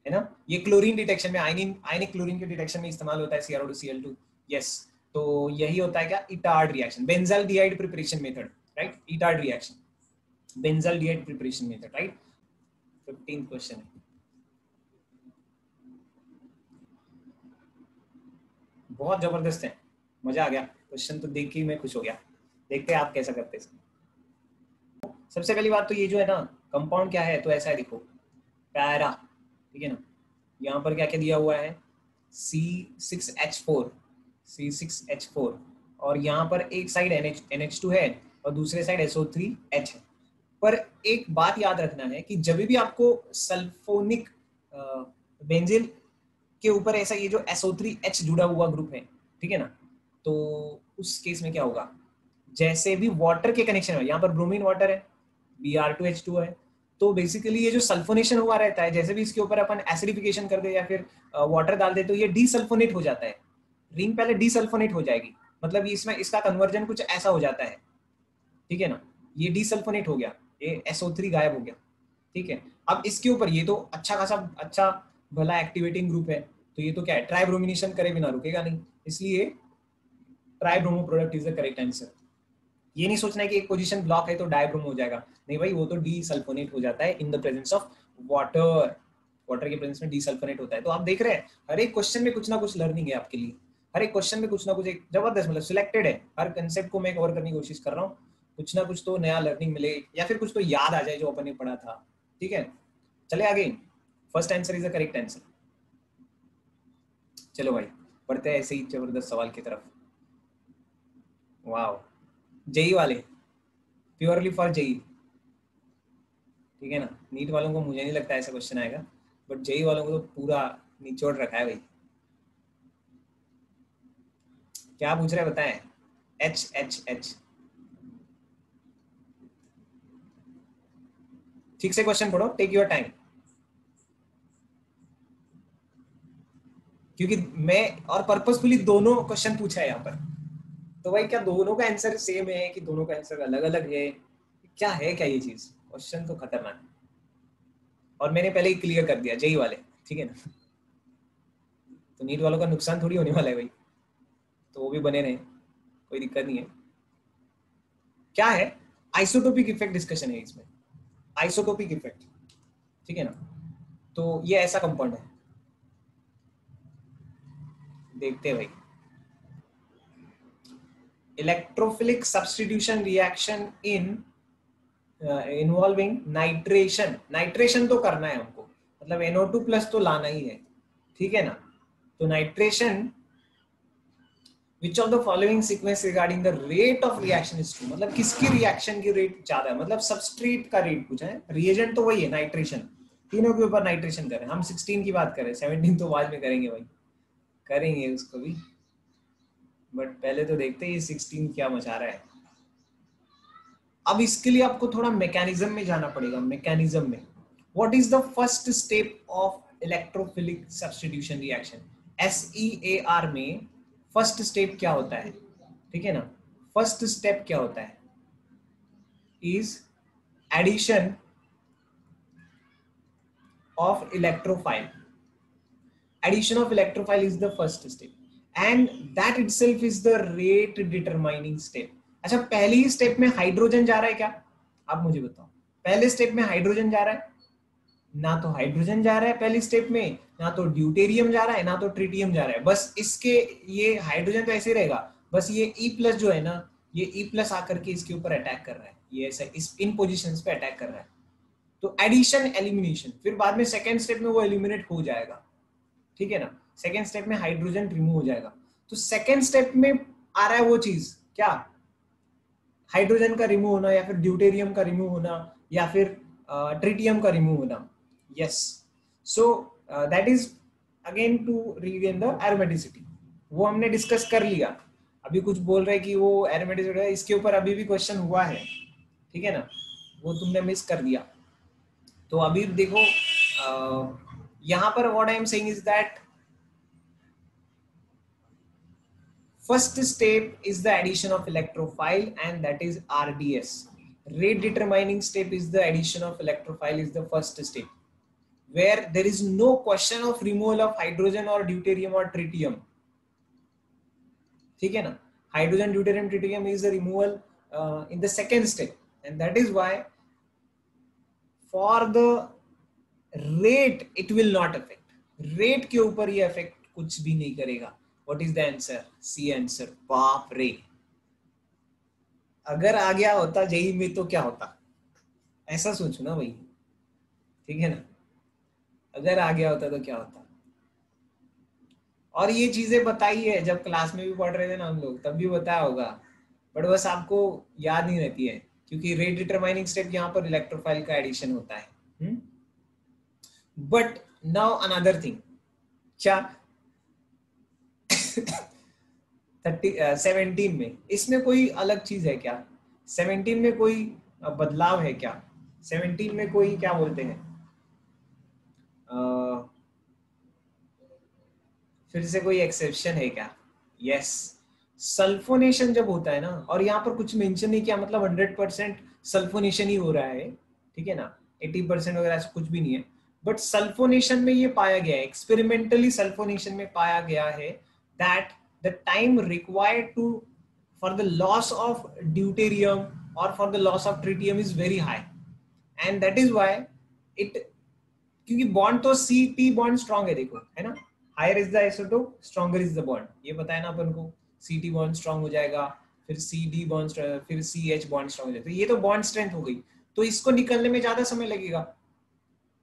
है ना? ये क्लोरीन डिटेक्शन में, आयनिक क्लोरीन के डिटेक्शन में इस्तेमाल होता है CrO2Cl2। यस, तो यही होता है क्या, Etard reaction, benzaldehyde preparation method, right? Etard reaction, benzaldehyde preparation method, right? 15th question है, बहुत जबरदस्त है, मजा आ गया। क्वेश्चन तो देख के ही मैं खुश हो गया। देखते हैं आप कैसा करते हैं। सबसे पहली बात तो ये जो है ना, कंपाउंड क्या है, तो ऐसा है देखो, पैरा, ठीक है ना, यहाँ पर क्या क्या दिया हुआ है, C6H4, C6H4, और यहाँ पर एक साइड NH2 है और दूसरे साइड SO3H है। पर एक बात याद रखना है कि जब भी आपको सल्फोनिक बेंजिल के ऊपर ऐसा ये जो SO3H जुड़ा हुआ ग्रुप है, ठीक है ना, तो उस केस में क्या होगा, जैसे भी वाटर के कनेक्शन है, यहाँ पर ब्रोमीन वाटर है, Br2H2 है, तो बेसिकली ये जो सल्फोनेशन हुआ रहता है, जैसे भी इसके ऊपर अपन एसिडिफिकेशन कर दे या फिर वाटर डाल दे तो ये डीसल्फोनेट हो जाता है। रिंग पहले डीसल्फोनेट हो जाएगी, मतलब इसमें इसका कन्वर्जन कुछ ऐसा हो जाता है, ठीक है ना, ये डीसल्फोनेट हो गया, ये SO3 गायब हो गया, ठीक है। अब इसके ऊपर ये तो अच्छा खासा अच्छा भला एक्टिवेटिंग ग्रुप है, तो ये तो क्या है, ट्राइब्रोमिनेशन करे बिना रुकेगा नहीं, इसलिए tribromo product is the correct answer. ये नहीं सोचना है कि एक पोजीशन ब्लॉक है तो डायब्रोमो हो जाएगा, नहीं भाई, वो तो डीसल्फोनेट हो जाता है in the presence of water, water के प्रेजेंस में डीसल्फोनेट होता है। तो आप देख रहे हैं हर एक क्वेश्चन में कुछ ना कुछ लर्निंग है आपके लिए, हर एक क्वेश्चन में कुछ ना कुछ एक जबरदस्त, मतलब सिलेक्टेड है, हर कंसेप्ट को मैं कवर करने की कोशिश कर रहा हूँ, कुछ ना कुछ तो नया लर्निंग मिले या फिर कुछ तो याद आ जाए जो अपन ने पढ़ा था, ठीक है। चले आगे, first answer is the correct answer. चलो भाई बढ़ते हैं ऐसे ही जबरदस्त सवाल की तरफ। वाह, जेई वाले, प्योरली फॉर जेई, ठीक है ना, नीट वालों को मुझे नहीं लगता ऐसा क्वेश्चन आएगा, बट जेई वालों को तो पूरा निचोड़ रखा है भाई। क्या पूछ रहे हैं बताएं? H ठीक से क्वेश्चन पढ़ो, टेक योर टाइम, क्योंकि मैं और पर्पसफुली दोनों क्वेश्चन पूछा है यहाँ पर, तो भाई क्या दोनों का आंसर सेम है कि दोनों का आंसर अलग अलग है, क्या है क्या ये चीज, क्वेश्चन तो खतरनाक है। और मैंने पहले ही क्लियर कर दिया जेई वाले, ठीक है ना, तो नीट वालों का नुकसान थोड़ी होने वाला है भाई, तो वो भी बने रहे, कोई दिक्कत नहीं है। क्या है, आइसोटोपिक इफेक्ट डिस्कशन है इसमें, आइसोटोपिक इफेक्ट, ठीक है ना, तो ये ऐसा कंपाउंड है, देखते हैं भाई। Electrophilic substitution reaction in involving nitration. Nitration तो करना है हमको, मतलब NO2 प्लस तो लाना ही है, ठीक है ना। तो nitration, which of the following sequence regarding the rate of reaction is true, मतलब किसकी रिएक्शन की रेट ज्यादा है, मतलब सबस्ट्रेट का रेट पूछा है, रिएजेंट तो वही है नाइट्रेशन, तीनों के ऊपर नाइट्रेशन करें। हम 16 की बात करें, 17 तो बाद में करेंगे भाई, करेंगे उसको भी, बट पहले तो देखते हैं ये 16 क्या मचा रहा है। अब इसके लिए आपको थोड़ा मैकेनिज्म में जाना पड़ेगा। मैकेनिज्म में what is the first step of electrophilic substitution reaction, SEAR में फर्स्ट स्टेप क्या होता है, ठीक है ना। फर्स्ट स्टेप क्या होता है, is addition of electrophile. Addition of electrophile is the first step and that itself is the rate determining step. अच्छा, पहली ही स्टेप में हाइड्रोजन जा रहा है क्या, आप मुझे बताओ। पहले स्टेप में हाइड्रोजन जा रहा है, ना तो हाइड्रोजन जा रहा है पहली स्टेप में, ना तो ड्यूटेरियम जा रहा है, ना तो ट्रिटियम जा रहा है। बस इसके ये हाइड्रोजन तो ऐसे रहेगा, बस ये E+ जो है ना, ये E+ आकर के इसके ऊपर अटैक कर रहा है, ये ऐसा इस इन पोजीशंस पे अटैक कर रहा है। तो एडिशन एलिमिनेशन, फिर बाद में सेकेंड स्टेप में वो एलिमिनेट हो जाएगा, ठीक है ना। सेकेंड स्टेप में हाइड्रोजन रिमूव हो जाएगा। तो सेकेंड स्टेप में आ रहा है वो चीज क्या, हाइड्रोजन का रिमूव होना, या फिर ड्यूटेरियम का रिमूव होना, या फिर ट्रिटियम का रिमूव होना। Yes, so that is again to regain the aromaticity. वो हमने डिस्कस कर लिया। अभी कुछ बोल रहे कि वो एरोमेटिसिटी है, इसके ऊपर अभी भी क्वेश्चन हुआ है, ठीक है ना, वो तुमने मिस कर दिया। तो अभी देखो यहां पर what I am saying is that first step is the addition of electrophile and that is RDS. Rate determining step is the addition of electrophile is the first step, where there is no question of removal of hydrogen or deuterium or tritium, ठीक है ना। hydrogen, deuterium, tritium is the removal in the second step, and that is why for the rate it will not affect, rate के ऊपर ये affect कुछ भी नहीं करेगा। What is the answer? C answer. बाप रे, अगर आ गया होता जेई में तो क्या होता, ऐसा सोचो ना भाई, ठीक है ना, अगर आ गया होता तो क्या होता। और ये चीजें बताई है जब क्लास में भी पढ़ रहे थे ना हम लोग, तब भी बताया होगा, बट बस आपको याद नहीं रहती है, क्योंकि रेट डिटरमाइनिंग स्टेप यहाँ पर इलेक्ट्रोफाइल का एडिशन होता है। बट नाउ अनदर थिंग, क्या 17 में इसमें कोई अलग चीज है क्या, 17 में कोई बदलाव है क्या, 17 में कोई क्या बोलते हैं, फिर से कोई एक्सेप्शन है क्या। यस, सल्फोनेशन जब होता है ना, और यहाँ पर कुछ मेंशन नहीं किया, मतलब 100% सल्फोनेशन ही हो रहा है, ठीक है ना, 80% वगैरह ऐसा कुछ भी नहीं है, बट सल्फोनेशन में ये पाया गया है, एक्सपेरिमेंटली सल्फोनेशन में पाया गया है that the time required to for the loss of deuterium or for the loss of tritium is very high, and that is why it, क्योंकि बॉन्ड तो CP बॉन्ड स्ट्रॉन्ग है, देखो है ना, higher is the isotope stronger is the bond, ये पता है ना अपन को, CT बॉन्ड स्ट्रॉन्ग हो जाएगा, फिर CD बॉन्ड, फिर CH बॉन्ड स्ट्रॉन्ग हो जाएगा, तो ये तो बॉन्ड स्ट्रेंथ हो गई, तो इसको निकलने में ज्यादा समय लगेगा।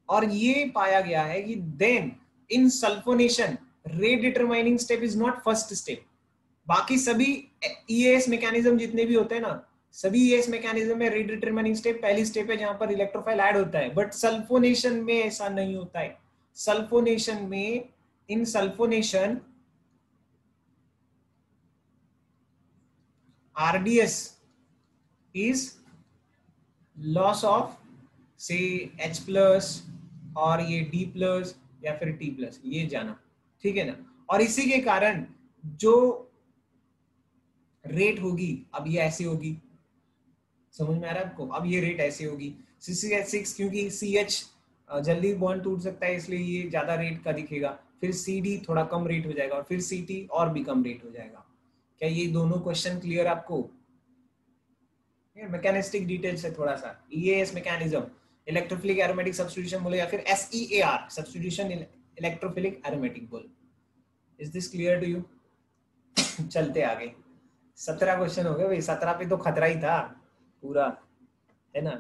और ये पाया गया है कि then in sulphonation rate determining step is not first step. बाकी सभी EAS मैकेनिज्म जितने भी होते हैं ना, सभी EAS मैकेनिज्म में रेट डिटरमाइनिंग स्टेप पहली स्टेप है जहां पर इलेक्ट्रोफाइल ऐड होता है, बट सल्फोनेशन में ऐसा नहीं होता है। सल्फोनेशन में, इन sulphonation RDS is loss of say H+ और ये D+ या फिर T+, ये जाना, ठीक है ना। और इसी के कारण जो रेट होगी, अब ये ऐसी होगी, समझ में आ रहा है आपको, अब ये रेट ऐसी होगी CCH6, क्योंकि CH जल्दी बॉन्ड टूट सकता है, इसलिए ये ज्यादा रेट का दिखेगा, फिर CD थोड़ा कम रेट हो जाएगा, और फिर CT और भी कम रेट हो जाएगा। क्या ये दोनों क्वेश्चन क्लियर आपको, मैकेनिस्टिक डिटेल से थोड़ा सा, EAS mechanism, electrophilic aromatic substitution बोले, या फिर SEAR सब्स्टिट्यूशन इलेक्ट्रोफिलिक एरोमेटिक बोल, is this clear to you? चलते आगे। 17 क्वेश्चन हो गए भाई, 17 पे तो खतरा ही था पूरा, है ना।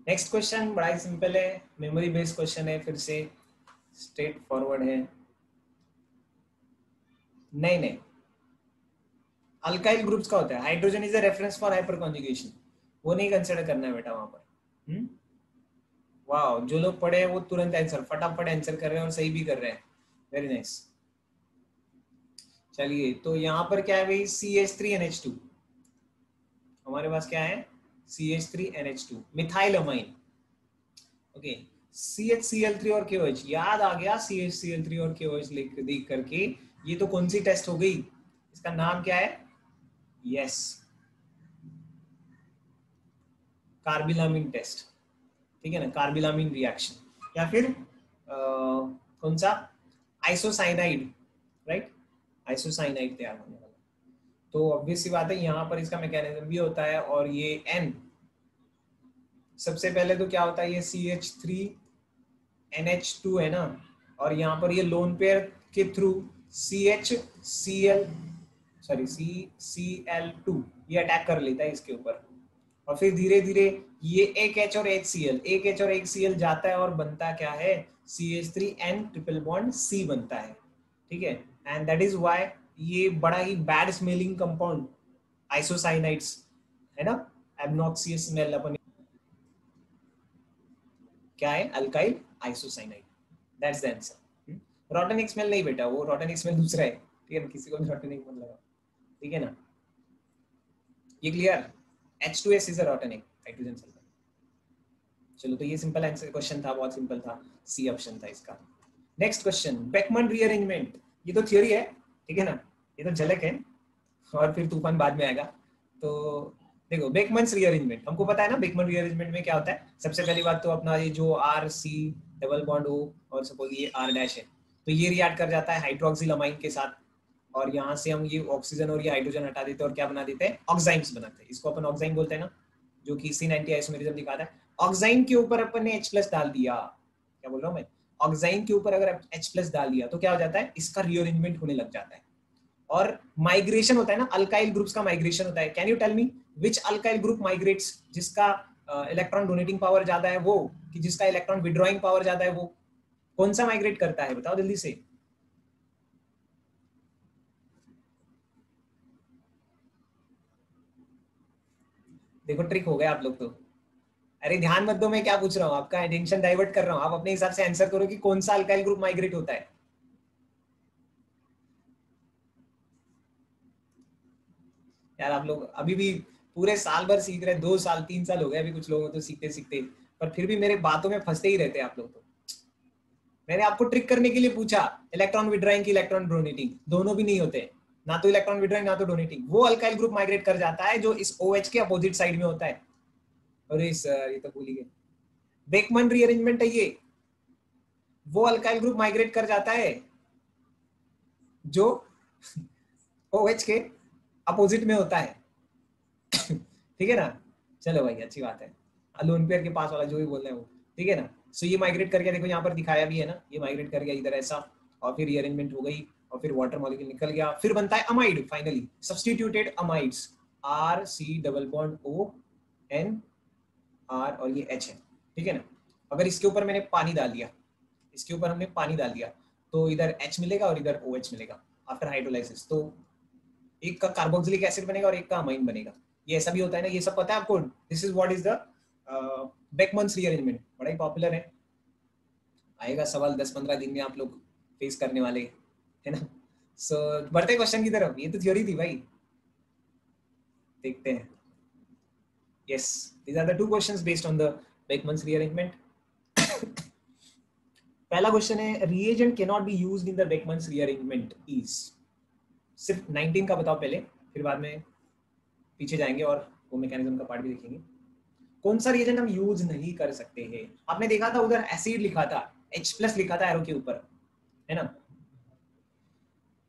नेक्स्ट क्वेश्चन बड़ा ही सिंपल है, मेमोरी बेस्ड क्वेश्चन है, फिर से स्ट्रेट फॉरवर्ड है। नहीं नहीं, अल्काइल ग्रुप्स का होता है, hydrogen is a reference for hyper conjugation, वो नहीं कंसिडर करना है बेटा वहां पर। वाह, जो लोग पढ़े वो तुरंत आंसर, फटाफट आंसर कर रहे हैं और सही भी कर रहे हैं, वेरी नाइस। चलिए, तो यहाँ पर क्या है भाई, CH3NH2, हमारे पास क्या है, CH3NH2 methyl amine. Okay, CHCl3 और KOH, याद आ गया, CHCl3 और KOH देख करके ये तो कौन सी टेस्ट हो गई, इसका नाम क्या है, यस, कार्बिलामिन टेस्ट, ठीक है ना, कार्बिलामिन रिएक्शन, या फिर कौन सा, आइसोसाइनाइड, राइट, आइसोसाइनाइड तैयार होने वाला। तो ऑब्वियस सी बात है, यहाँ पर इसका मैकेनिज्म भी होता है, और ये N, सबसे पहले तो क्या होता है, ये CH3NH2 है ना, और यहाँ पर ये लोन पेयर के थ्रू CCl2 ये अटैक कर लेता है इसके ऊपर, और फिर धीरे धीरे ये एक H और एक Cl जाता है और बनता क्या है, CH3N ट्रिपल बॉन्ड C बनता है, ठीक है। एंड दैट इज व्हाई ये बड़ा ही बैड स्मेलिंग कंपाउंड आइसोसाइनाइड्स है ना, एब्नॉक्सियस स्मेल अपन, क्या है, alkyl isocyanide, that's the answer. Rotten egg smell नहीं बेटा, वो रोटेनिक स्मेल दूसरा है, ठीक है ना, किसी को भी रोटेनिक मत लगा, ठीक है ना, ये clear, H2S is a rotten egg hydrogen sulphur. चलो, तो ये सिंपल आंसर क्वेश्चन था, बहुत सिंपल था, सी ऑप्शन था इसका। नेक्स्ट क्वेश्चन, बेकमन रीअरेंजमेंट, ये तो थ्योरी है, ठीक है ना, ये तो झलक है, और फिर तूफान बाद में आएगा। तो देखो, बेकमन्स रीअरेंजमेंट हमको पता है ना, बेकमन रीअरेंजमेंट में क्या होता है, सबसे पहली बात तो अपना ये जो RC डबल बॉन्ड O और सपोज ये R डैश है, तो ये रिएक्ट कर जाता है हाइड्रोक्सिल अमाइन के साथ, और यहाँ से हम ये ऑक्सीजन और ये हाइड्रोजन हटा देते हैं और क्या बना देते हैं, ऑक्साइम्स बनाते हैं, इसको अपन ऑक्साइम बोलते हैं ना, जो कि C90 आइसोमेरिज्म दिखाता है। ऑक्साइम के ऊपर अपन ने H+ डाल दिया, क्या बोल रहा हूँ मैं, ऑक्साइम के ऊपर अगर H+ डाल दिया तो क्या हो जाता है, इसका रीअरेंजमेंट होने लग जाता है, और माइग्रेशन होता है ना, अल्काइल ग्रुप्स का माइग्रेशन होता है। Can you tell me which alkyl group migrates, जिसका इलेक्ट्रॉन डोनेटिंग पावर ज्यादा है वो, कि जिसका इलेक्ट्रॉन विड्रॉइंग पावर ज्यादा है वो, कौन सा माइग्रेट करता है, बताओ जल्दी से। देखो, ट्रिक हो गया आप लोग तो, अरे ध्यान मत दो, मैं क्या पूछ रहा हूँ, आपका अटेंशन डाइवर्ट कर रहा हूँ, आप अपने हिसाब से आंसर करो कि कौन सा अल्काइल ग्रुप माइग्रेट होता है। यार आप लोग अभी भी पूरे साल भर सीख रहे हैं, 2 साल 3 साल हो गए अभी कुछ लोगों तो सीखते सीखते, पर फिर भी मेरे बातों में फंसते ही रहते हैं आप लोग तो। मैंने आपको ट्रिक करने के लिए पूछा, इलेक्ट्रॉन विड्रॉइंग की इलेक्ट्रॉन डोनेटिंग, दोनों भी नहीं होते, ना तो इलेक्ट्रॉन विड्रॉइंग ना तो डोनेटिंग, वो अल्काइल ग्रुप माइग्रेट कर जाता है जो इस OH के अपोजिट साइड में होता है। अरे सर, ये तो भूल ही गए, बेकमन रीअरेंजमेंट है ये, वो अल्काइल ग्रुप माइग्रेट कर जाता है जो OH के अपोजिट में होता है। ठीक है ना, चलो भाई, अच्छी बात है, लोन पेयर के पास वाला जो भी बोल रहे हैं वो, ठीक है ना। सो ये माइग्रेट करके, देखो यहाँ पर दिखाया भी है ना, ये माइग्रेट कर गया इधर ऐसा, और फिर रीअरेंजमेंट हो गई, और फिर वाटर मॉलिक्यूल निकल गया, फिर बनता है amide, finally substituted amides, RC double bond ON R और ये H है, ठीक है ना। अगर इसके ऊपर मैंने पानी डाल दिया, इसके ऊपर हमने पानी डाल दिया, तो इधर H मिलेगा और इधर OH मिलेगा आफ्टर हाइड्रोलाइसिस, तो एक का कार्बोक्सिलिक एसिड बनेगा और एक का अमाइन बनेगा, ये ऐसा भी होता है ना, ये सब पता है आपको, this is what is the Beckmann's rearrangement, बड़ा ही पॉपुलर है, आएगा सवाल 10-15 दिन में आप लोग फेस करने वाले, है ना। सो बढ़ते क्वेश्चन की तरफ, ये तो थ्योरी थी भाई, देखते हैं। Yes, these are the 2 questions based on the Beckmann's rearrangement. पहला क्वेश्चन है, reagent can not be used in the Beckmann's rearrangement is, सिर्फ 19 का बताओ पहले, फिर बाद में पीछे जाएंगे और वो मैकेनिज्म का पार्ट भी देखेंगे। कौन सा रिएजेंट हम यूज नहीं कर सकते हैं, आपने देखा था उधर एसिड लिखा था, H+ लिखा था एरो के ऊपर, है ना।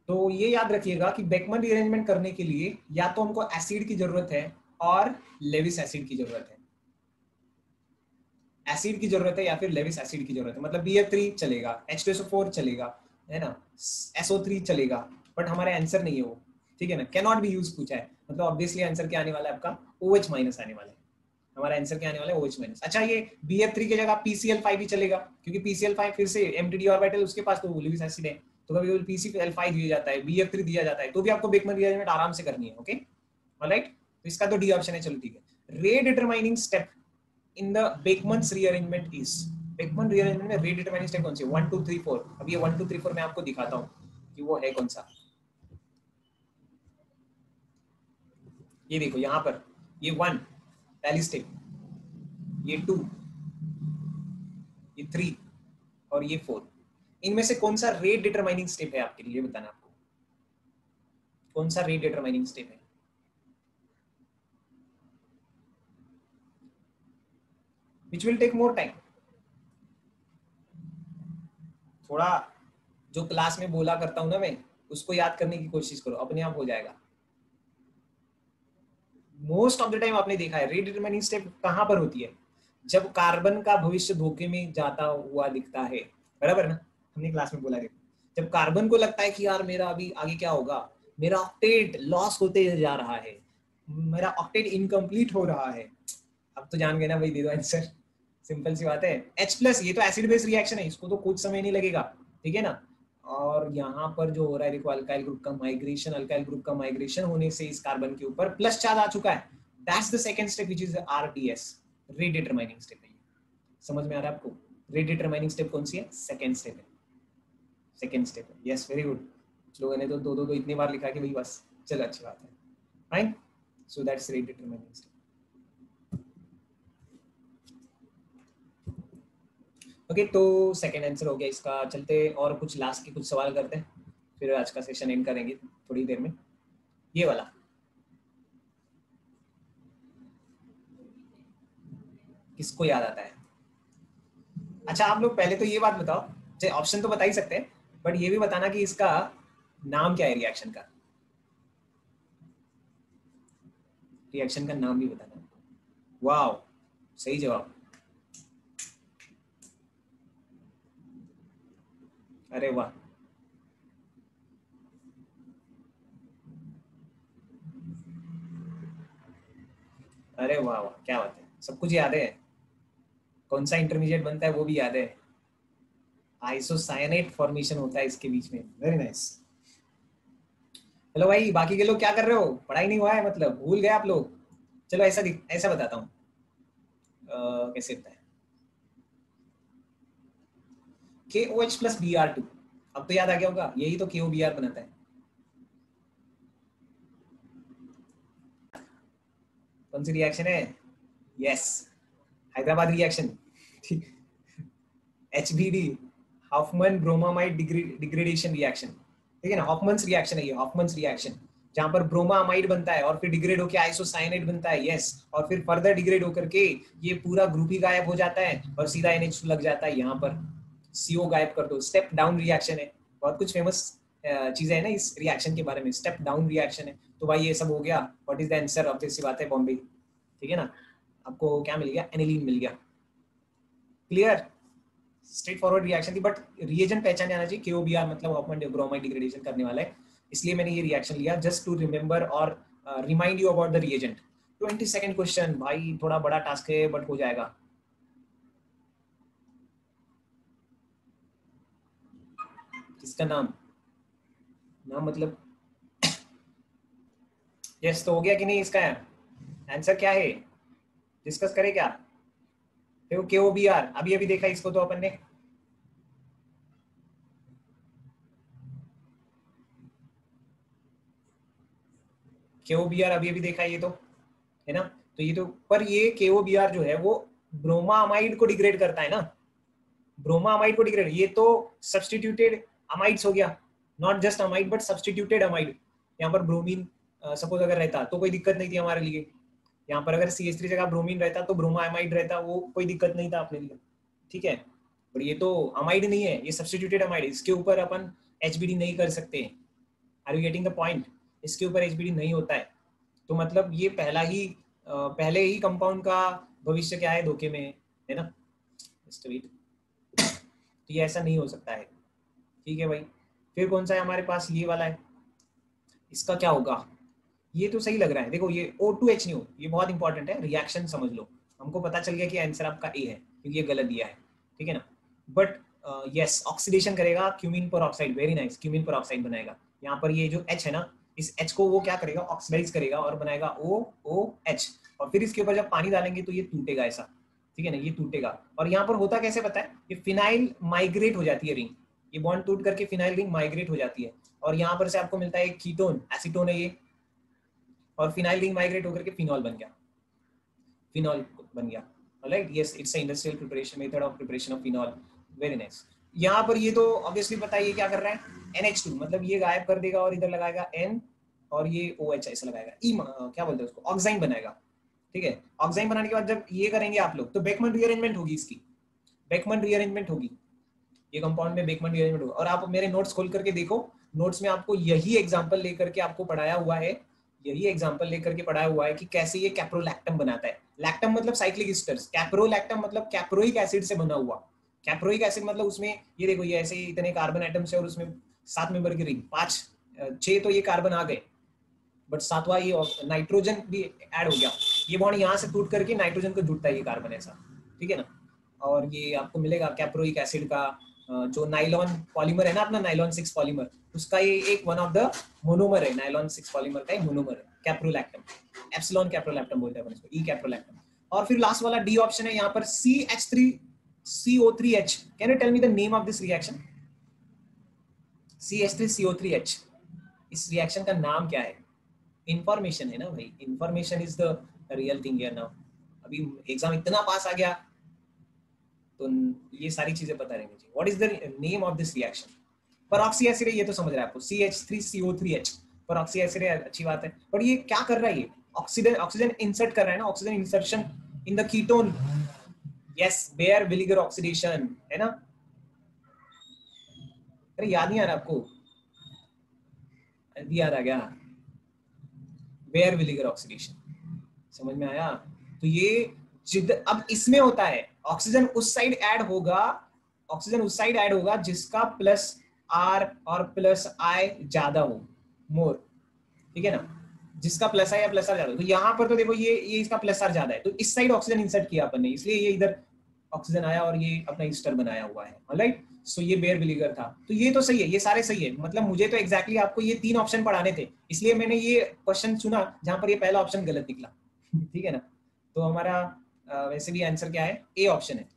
तो ये याद रखिएगा कि बेकमन रीअरेंजमेंट करने के लिए या तो हमको एसिड की जरूरत है और लेविस एसिड की जरूरत है। एसिड की जरूरत है या फिर लेविस एसिड की जरूरत है, मतलब BF3 चलेगा, H2SO4 चलेगा, है ना, SO3 चलेगा, बट हमारा आंसर नहीं है वो, ठीक है ना, कैन नॉट बी यूज पूछा है, मतलब ऑब्वियसली आंसर क्या आने वाला है आपका OH माइनस आने वाला है, हमारा आंसर क्या आने वाला है OH माइनस। अच्छा ये BF3 की जगह PCl5 भी चलेगा, क्योंकि PCl5 फिर से MTD ऑर्बिटल उसके पास तो लेविस एसिड है, तो कभी कभी PCl5 दिया जाता है, BF3 दिया जाता है, तो भी आपको बेकमन रिएरेंजमेंट आराम से करनी है, ओके ऑलराइट। तो इसका तो डी ऑप्शन है, चलो ठीक है। Rate determining step in the Beckmann's rearrangement is, Beckmann rearrangement में रे डिटरमाइनिंग स्टेप कौन सी है? 1 2 3 4। अब ये 1 2 3 4 मैं आपको दिखाता हूँ कि वो है कौन सा। ये देखो यहाँ पर, ये 1 पहली स्टेप, ये 2, ये 3 और ये 4, इनमें से कौन सा रेट डिटरमाइनिंग स्टेप है आपके लिए, बताना आपको कौन सा रेट डिटरमाइनिंग स्टेप है। Which will take more time, थोड़ा जो क्लास में बोला करता हूं ना मैं, उसको याद करने की कोशिश करो, अपने आप हो जाएगा। मोस्ट ऑफ द टाइम आपने देखा है रेट डिटरमाइनिंग स्टेप कहां पर होती है, जब कार्बन का भविष्य धोखे में जाता हुआ दिखता है, बराबर ना, हमने क्लास में बोला, देखो जब कार्बन को लगता है कि यार मेरा अभी आगे क्या होगा, मेरा ऑक्टेट लॉस होते जा रहा है, मेरा ऑक्टेट इनकम्प्लीट हो रहा है, अब तो जान गए ना भाई, दे दो आंसर, सिंपल सी बात है। H+, ये तो एसिड बेस रिएक्शन है, इसको तो कुछ समय नहीं लगेगा, ठीक है ना। और यहाँ पर जो हो रहा है देखो, अल्काइल ग्रुप का माइग्रेशन, अल्काइल ग्रुप का माइग्रेशन होने से इस कार्बन के ऊपर प्लस चार्ज आ चुका है, that's the second step which is RDS, rate determining step है। समझ में आ रहा है आपको, रेट डिटरमाइनिंग स्टेप कौन सी है, सेकंड स्टेप है, सेकंड स्टेप है, यस वेरी गुड। लोगों ने तो दो इतनी बार लिखा कि भाई बस, चलो अच्छी बात है, fine, so that's rate determining step. Okay तो सेकंड आंसर हो गया इसका। चलते और कुछ लास्ट के कुछ सवाल करते हैं, फिर आज का सेशन एंड करेंगे थोड़ी देर में। ये वाला किसको याद आता है? अच्छा आप लोग पहले तो ये बात बताओ, चाहे ऑप्शन तो बता ही सकते हैं, बट ये भी बताना कि इसका नाम क्या है, रिएक्शन का, रिएक्शन का नाम भी बताना। वाह, सही जवाब, अरे वाह, अरे वाह वाह, क्या बात है, सब कुछ याद है, कौन सा इंटरमीडिएट बनता है वो भी याद है, आइसोसायनेट फॉर्मेशन होता है इसके बीच में, वेरी नाइस। हेलो भाई, बाकी के लोग क्या कर रहे हो, पढ़ाई नहीं हुआ है मतलब, भूल गए आप लोग? चलो ऐसा ऐसा बताता हूँ, कैसे होता है, KOH+Br2, अब तो याद आ गया होगा, यही तो KOBr बनाता है। कौन सी रिएक्शन है? यस, हैदराबाद रिएक्शन, ठीक, HBD, Hoffman bromamide degradation reaction, ठीक है ना, हॉफमन्स रिएक्शन है ये, हॉफमन्स रिएक्शन, जहां पर ब्रोमामाइड बनता है और फिर डिग्रेड होकर आइसोसाइनेट बनता है, यस, और फिर फर्दर डिग्रेड होकर के ये पूरा ग्रुप ही गायब हो जाता है और सीधा NH2 लग जाता है, यहाँ पर CO गायब कर दो, स्टेप डाउन रिएक्शन है, बहुत कुछ फेमस चीजें है ना इस रिएक्शन के बारे में, स्टेप डाउन रिएक्शन है। तो भाई ये सब हो गया, what is the answer, obvious सी बात है बॉम्बे, ठीक है ना, आपको क्या मिल गया, एनिलीन मिल गया, क्लियर, स्ट्रेट फॉरवर्ड रिएक्शन थी, बट रिएजेंट पहचाने आना चाहिए, KOBr मतलब हॉफमन ब्रोमाइड डिग्रेडेशन करने वाला है, इसलिए मैंने ये रिएक्शन लिया जस्ट टू रिमेंबर और remind you about the reagent. 22nd question, भाई थोड़ा बड़ा टास्क है बट हो जाएगा। किसका नाम, नाम मतलब यस, तो हो गया कि नहीं, इसका आंसर क्या है, डिस्कस करें क्या? देखो KOBr अभी अभी देखा इसको तो अपन ने, KOBr अभी अभी देखा ये तो, है ना, तो ये तो, पर ये KOBr जो है वो ब्रोमामाइड को डिग्रेड करता है ना, ब्रोमामाइड को डिग्रेड, ये तो सब्सटीट्यूटेड अमाइड्स हो गया, not just amide but substituted amide, यहाँ पर ब्रोमीन सपोज अगर रहता तो कोई दिक्कत नहीं थी हमारे लिए, यहाँ पर अगर CH3 जगह ब्रोमीन रहता तो ब्रोमामाइड रहता, वो कोई दिक्कत नहीं था अपने लिए, ठीक है, पर ये तो अमाइड नहीं है, ये सब्सटीट्यूटेड अमाइड, इसके ऊपर अपन HBD नहीं कर सकते, are you getting the point, इसके ऊपर HBD नहीं होता है, तो मतलब ये पहले ही कंपाउंड का भविष्य क्या है, धोखे में है ना, वेट। तो ये ऐसा नहीं हो सकता है, ठीक है भाई। फिर कौन सा है हमारे पास, ये वाला है, इसका क्या होगा, ये तो सही लग रहा है। देखो ये O2H नहीं हो, ये बहुत इंपॉर्टेंट है, रिएक्शन समझ लो। हमको पता चल गया कि आंसर आपका ए है क्योंकि ये गलत दिया है, ठीक है ना। बट यस, ऑक्सीडेशन करेगा क्यूमीन पर ऑक्साइड, वेरी नाइस, क्यूमीन पर ऑक्साइड बनाएगा। यहाँ पर ये जो H है ना, इस H को वो क्या करेगा, ऑक्सीडाइज करेगा और बनाएगा OOH। और फिर इसके ऊपर जब पानी डालेंगे तो ये टूटेगा ऐसा, ठीक है ना, ये टूटेगा। और यहाँ पर होता कैसे पता है, ये फिनाइल माइग्रेट हो जाती है रिंग, ये बॉन्ड टूट करके फिनाइल रिंग माइग्रेट हो जाती है और यहाँ पर से आपको मिलता है एक कीटोन, एसीटोन है ये, और फिनाइल रिंग माइग्रेट होकर के फिनॉल बन गया, फिनॉल बन गया। Right, yes, it's a industrial preparation, method of preparation of phenol, very nice. यहाँ पर ये तो ऑब्वियसली पता है, ये क्या कर रहा है, NH2, मतलब ये गायब कर देगा और इधर लगाएगा N और ये OH ऐसा लगाएगा, क्या बोलते हैं उसको, ऑक्साइन बनाएगा, ठीक है। ऑक्साइन बनाने के बाद जब ये करेंगे आप लोग तो बेकमन रीअरेंजमेंट होगी, इसकी बेकमन रीअरेंजमेंट होगी, ये कंपाउंड में बेकमन रीअरेंजमेंट होगा। और आप मेरे नोट्स खोल करके देखो, नोट्स में आपको यही एग्जांपल लेकर के आपको पढ़ाया हुआ है, यही एग्जांपल लेकर के पढ़ाया हुआ है कि कैसे ये कैप्रोलैक्टम बनाता है। लैक्टम मतलब साइक्लिक एस्टर्स, कैप्रोलैक्टम मतलब कैप्रोइक एसिड से बना हुआ। कैप्रोइक एसिड मतलब उसमें ये देखो, ये ऐसे इतने कार्बन एटम्स है और उसमें 7 मेंबर की रिंग, 6 तो ये कार्बन आ गए, बट 7वां ये नाइट्रोजन भी ऐड हो गया, ये बॉन्ड यहाँ से टूट करके नाइट्रोजन को जुड़ता है ये कार्बन ऐसा, ठीक है ना। और ये आपको मिलेगा कैप्रोइक एसिड का जो नाइलॉन पॉलीमर है ना अपना, नाइलॉन 6 पॉलीमर, उसका ये एक वन ऑफ द मोनोमर है, नाइलॉन 6 पॉलीमर का एक मोनोमर है कैप्रोलैक्टम, एप्सिलॉन कैप्रोलैक्टम बोलते हैं इसको, ई कैप्रोलैक्टम। और फिर लास्ट वाला डी ऑप्शन है यहाँ पर, CH3CO3H। Can you tell me the name of this reaction, CH3CO3H, इस रिएक्शन का नाम क्या है। इंफॉर्मेशन है ना भाई, information is the real thing here now. अभी एग्जाम इतना पास आ गया तो ये सारी चीजें पता रहनी चाहिए। What is the name of this reaction, परऑक्सी acid है, ये तो समझ रहा है आपको, CH3CO3H, परऑक्सी एसिड है, अच्छी बात है। पर ये क्या कर रहा है, ये ऑक्सीजन इंसर्ट कर रहा है ना, oxygen insertion in the ketone, yes, Baeyer Villiger oxidation है ना। अरे याद नहीं आ रहा आपको, याद आ गया, बेयर विलीगर ऑक्सीडेशन, समझ में आया। तो ये जिद अब इसमें होता है, ऑक्सीजन उस साइड ऐड होगा, ऑक्सीजन उस साइड ऐड होगा जिसका प्लस R और प्लस I ज्यादा हो, मोर, ठीक है ना, जिसका प्लस I या प्लस R ज्यादा हो। तो यहाँ पर तो देखो ये इसका प्लस R ज्यादा है, तो इस साइड ऑक्सीजन इंसर्ट किया अपन ने, इसलिए ये इधर ऑक्सीजन आया और ये अपना ईस्टर बनाया हुआ है, ऑलराइट। सो ये बेयर विलीगर था, तो ये तो सही है, ये सारे सही है। मतलब मुझे तो एग्जैक्टली आपको ये 3 ऑप्शन पढ़ाने थे, इसलिए मैंने ये क्वेश्चन चुना जहां पर ये पहला ऑप्शन गलत निकला, ठीक है ना। तो हमारा वैसे भी आंसर क्या है, ए ऑप्शन है।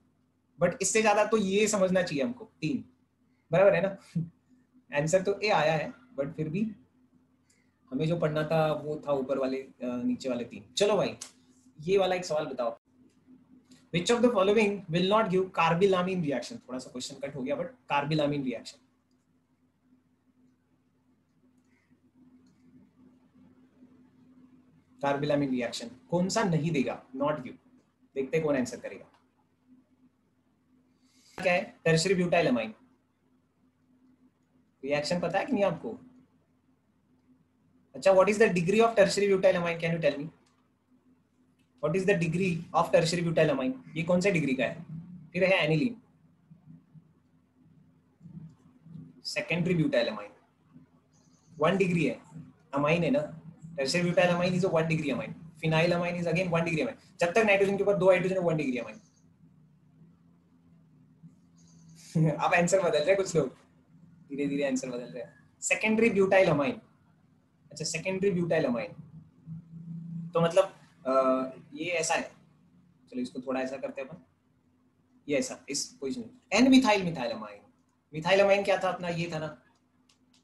बट इससे ज्यादा तो ये समझना चाहिए हमको, 3 बराबर है ना। आंसर तो ए आया है, बट फिर भी हमें जो पढ़ना था वो था ऊपर वाले नीचे वाले 3। चलो भाई, ये वाला एक सवाल बताओ, which of the following will not give carbylamine reaction. थोड़ा सा क्वेश्चन कट हो गया, but carbylamine reaction, carbylamine reaction कौन सा नहीं देगा, नॉट गिव। देखते कौन आंसर करेगा। क्या है, टर्शियरी ब्यूटाइल अमाइन रिएक्शन पता है कि नहीं आपको। अच्छा, what is the degree of tertiary butyl amine, can you tell me what is the degree of tertiary butyl amine, ये कौन से डिग्री का है। फिर है aniline, secondary butyl amine 1 degree है, अमाइन है ना, tertiary butyl amine is 1 degree amine, phenyl amine is again 1 degree amine, जब तक नाइट्रोजन के ऊपर 2 हाइड्रोजन है 1 डिग्री अमाइन। अब आंसर बदल रहे कुछ लोग, धीरे धीरे आंसर बदल रहे हैं। सेकेंडरी ब्यूटाइल अमाइन, अच्छा सेकेंडरी ब्यूटाइल अमाइन, तो मतलब ये ऐसा है, चलो इसको थोड़ा ऐसा करते हैं अपन, ये ऐसा इस पोजीशन में N methyl methyl amine, methyl amine क्या था अपना, ये था ना,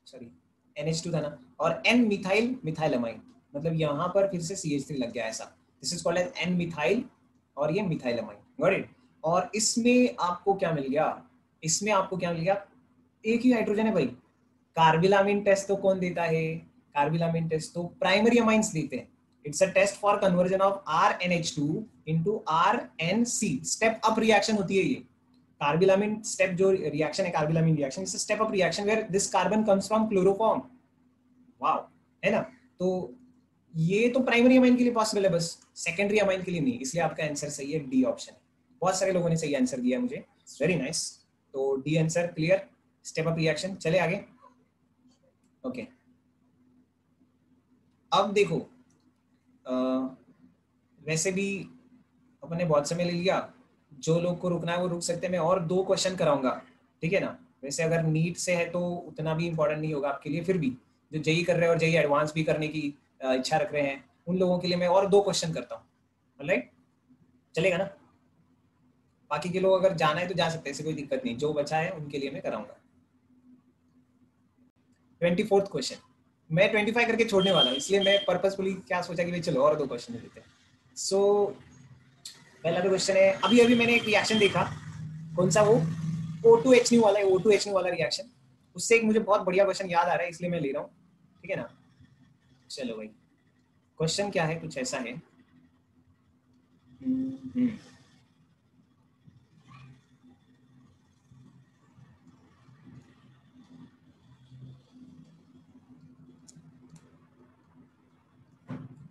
सॉरी NH2 था ना, और एन मिथाइल मिथाइल अमाइन, मतलब यहाँ पर फिर से CH3 लग गया ऐसा, this is called as N methyl और ये मिथाइल अमाइन, गॉट इट। और इसमें आपको क्या मिल गया, इसमें आपको क्या मिल गया, एक ही हाइड्रोजन है भाई। कार्बिलामिन टेस्ट तो कौन देता है, कार्बिलामिन टेस्ट तो प्राइमरी अमाइंस देते हैं। It's a test for conversion of RNH2 into RNC, step up reaction होती है ये कार्बिलामिन स्टेप, जो रिएक्शन है carbylamine reaction, it's a step up reaction where this carbon comes from chloroform, wow, है ना। तो ये तो प्राइमरी अमाइन के लिए पॉसिबल है, बस सेकेंडरी अमाइन के लिए नहीं, इसलिए आपका आंसर सही है, डी ऑप्शन है। बहुत सारे लोगों ने सही आंसर दिया मुझे, वेरी नाइस। तो D answer clear, step up reaction. चले आगे। ओके अब देखो, वैसे भी अपन ने बहुत समय ले लिया, जो लोग को रुकना है वो रुक सकते हैं। मैं और 2 क्वेश्चन कराऊंगा, ठीक है ना। वैसे अगर नीट से है तो उतना भी इम्पोर्टेंट नहीं होगा आपके लिए, फिर भी जो जेई कर रहे हैं और जेई एडवांस भी करने की इच्छा रख रहे हैं, उन लोगों के लिए मैं और 2 क्वेश्चन करता हूँ। राइट, चलेगा ना। बाकी के लोग अगर जाना है तो जा सकते हैं, ऐसे कोई दिक्कत नहीं। जो बचा है उनके लिए मैं कराऊंगा। 24th क्वेश्चन, मैं 25 करके छोड़ने वाला हूँ, इसलिए मैं पर्पसफुली क्या सोचा कि भाई चलो और 2 क्वेश्चन दे देते हैं। सो पहला जो क्वेश्चन है, अभी अभी मैंने एक रिएक्शन देखा, कौन सा, वो O2H वाला है, O2H वाला रिएक्शन। उससे एक मुझे बहुत बढ़िया क्वेश्चन याद आ रहा है, इसलिए मैं ले रहा हूँ, ठीक है ना। चलो भाई, क्वेश्चन क्या है, कुछ ऐसा है।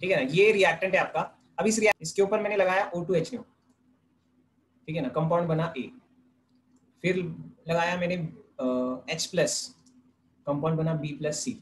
ठीक है ना, ये रिएक्टेंट है आपका। अब इसके ऊपर मैंने लगाया O2H, ठीक है ना, कंपाउंड बना A। फिर लगाया मैंने H+, कंपाउंड बना B+C।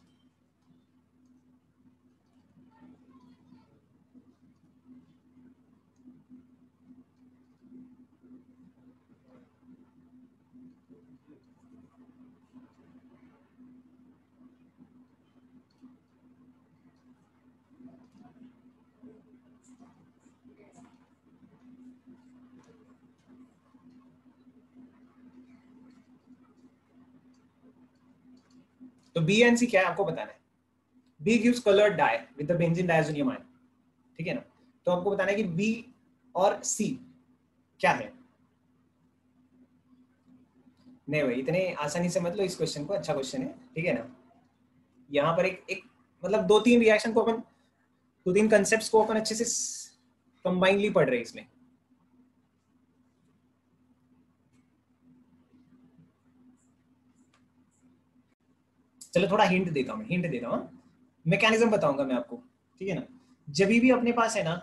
तो B एंड C क्या है आपको बताना है। B gives colored dye with the benzene diazonium ion, ठीक है ना। तो आपको बताना है कि B और C क्या है। नहीं भाई, इतने आसानी से मत लो इस क्वेश्चन को, अच्छा क्वेश्चन है, ठीक है ना। यहाँ पर एक एक मतलब 2-3 रिएक्शन को अपन, 2-3 कंसेप्ट्स को अपन अच्छे से कंबाइनली पढ़ रहे हैं इसमें। चलो थोड़ा हिंट देता हूँ, हिंट देता हूँ, मैकेनिज्म बताऊंगा मैं आपको, ठीक है ना। जब भी अपने पास है ना,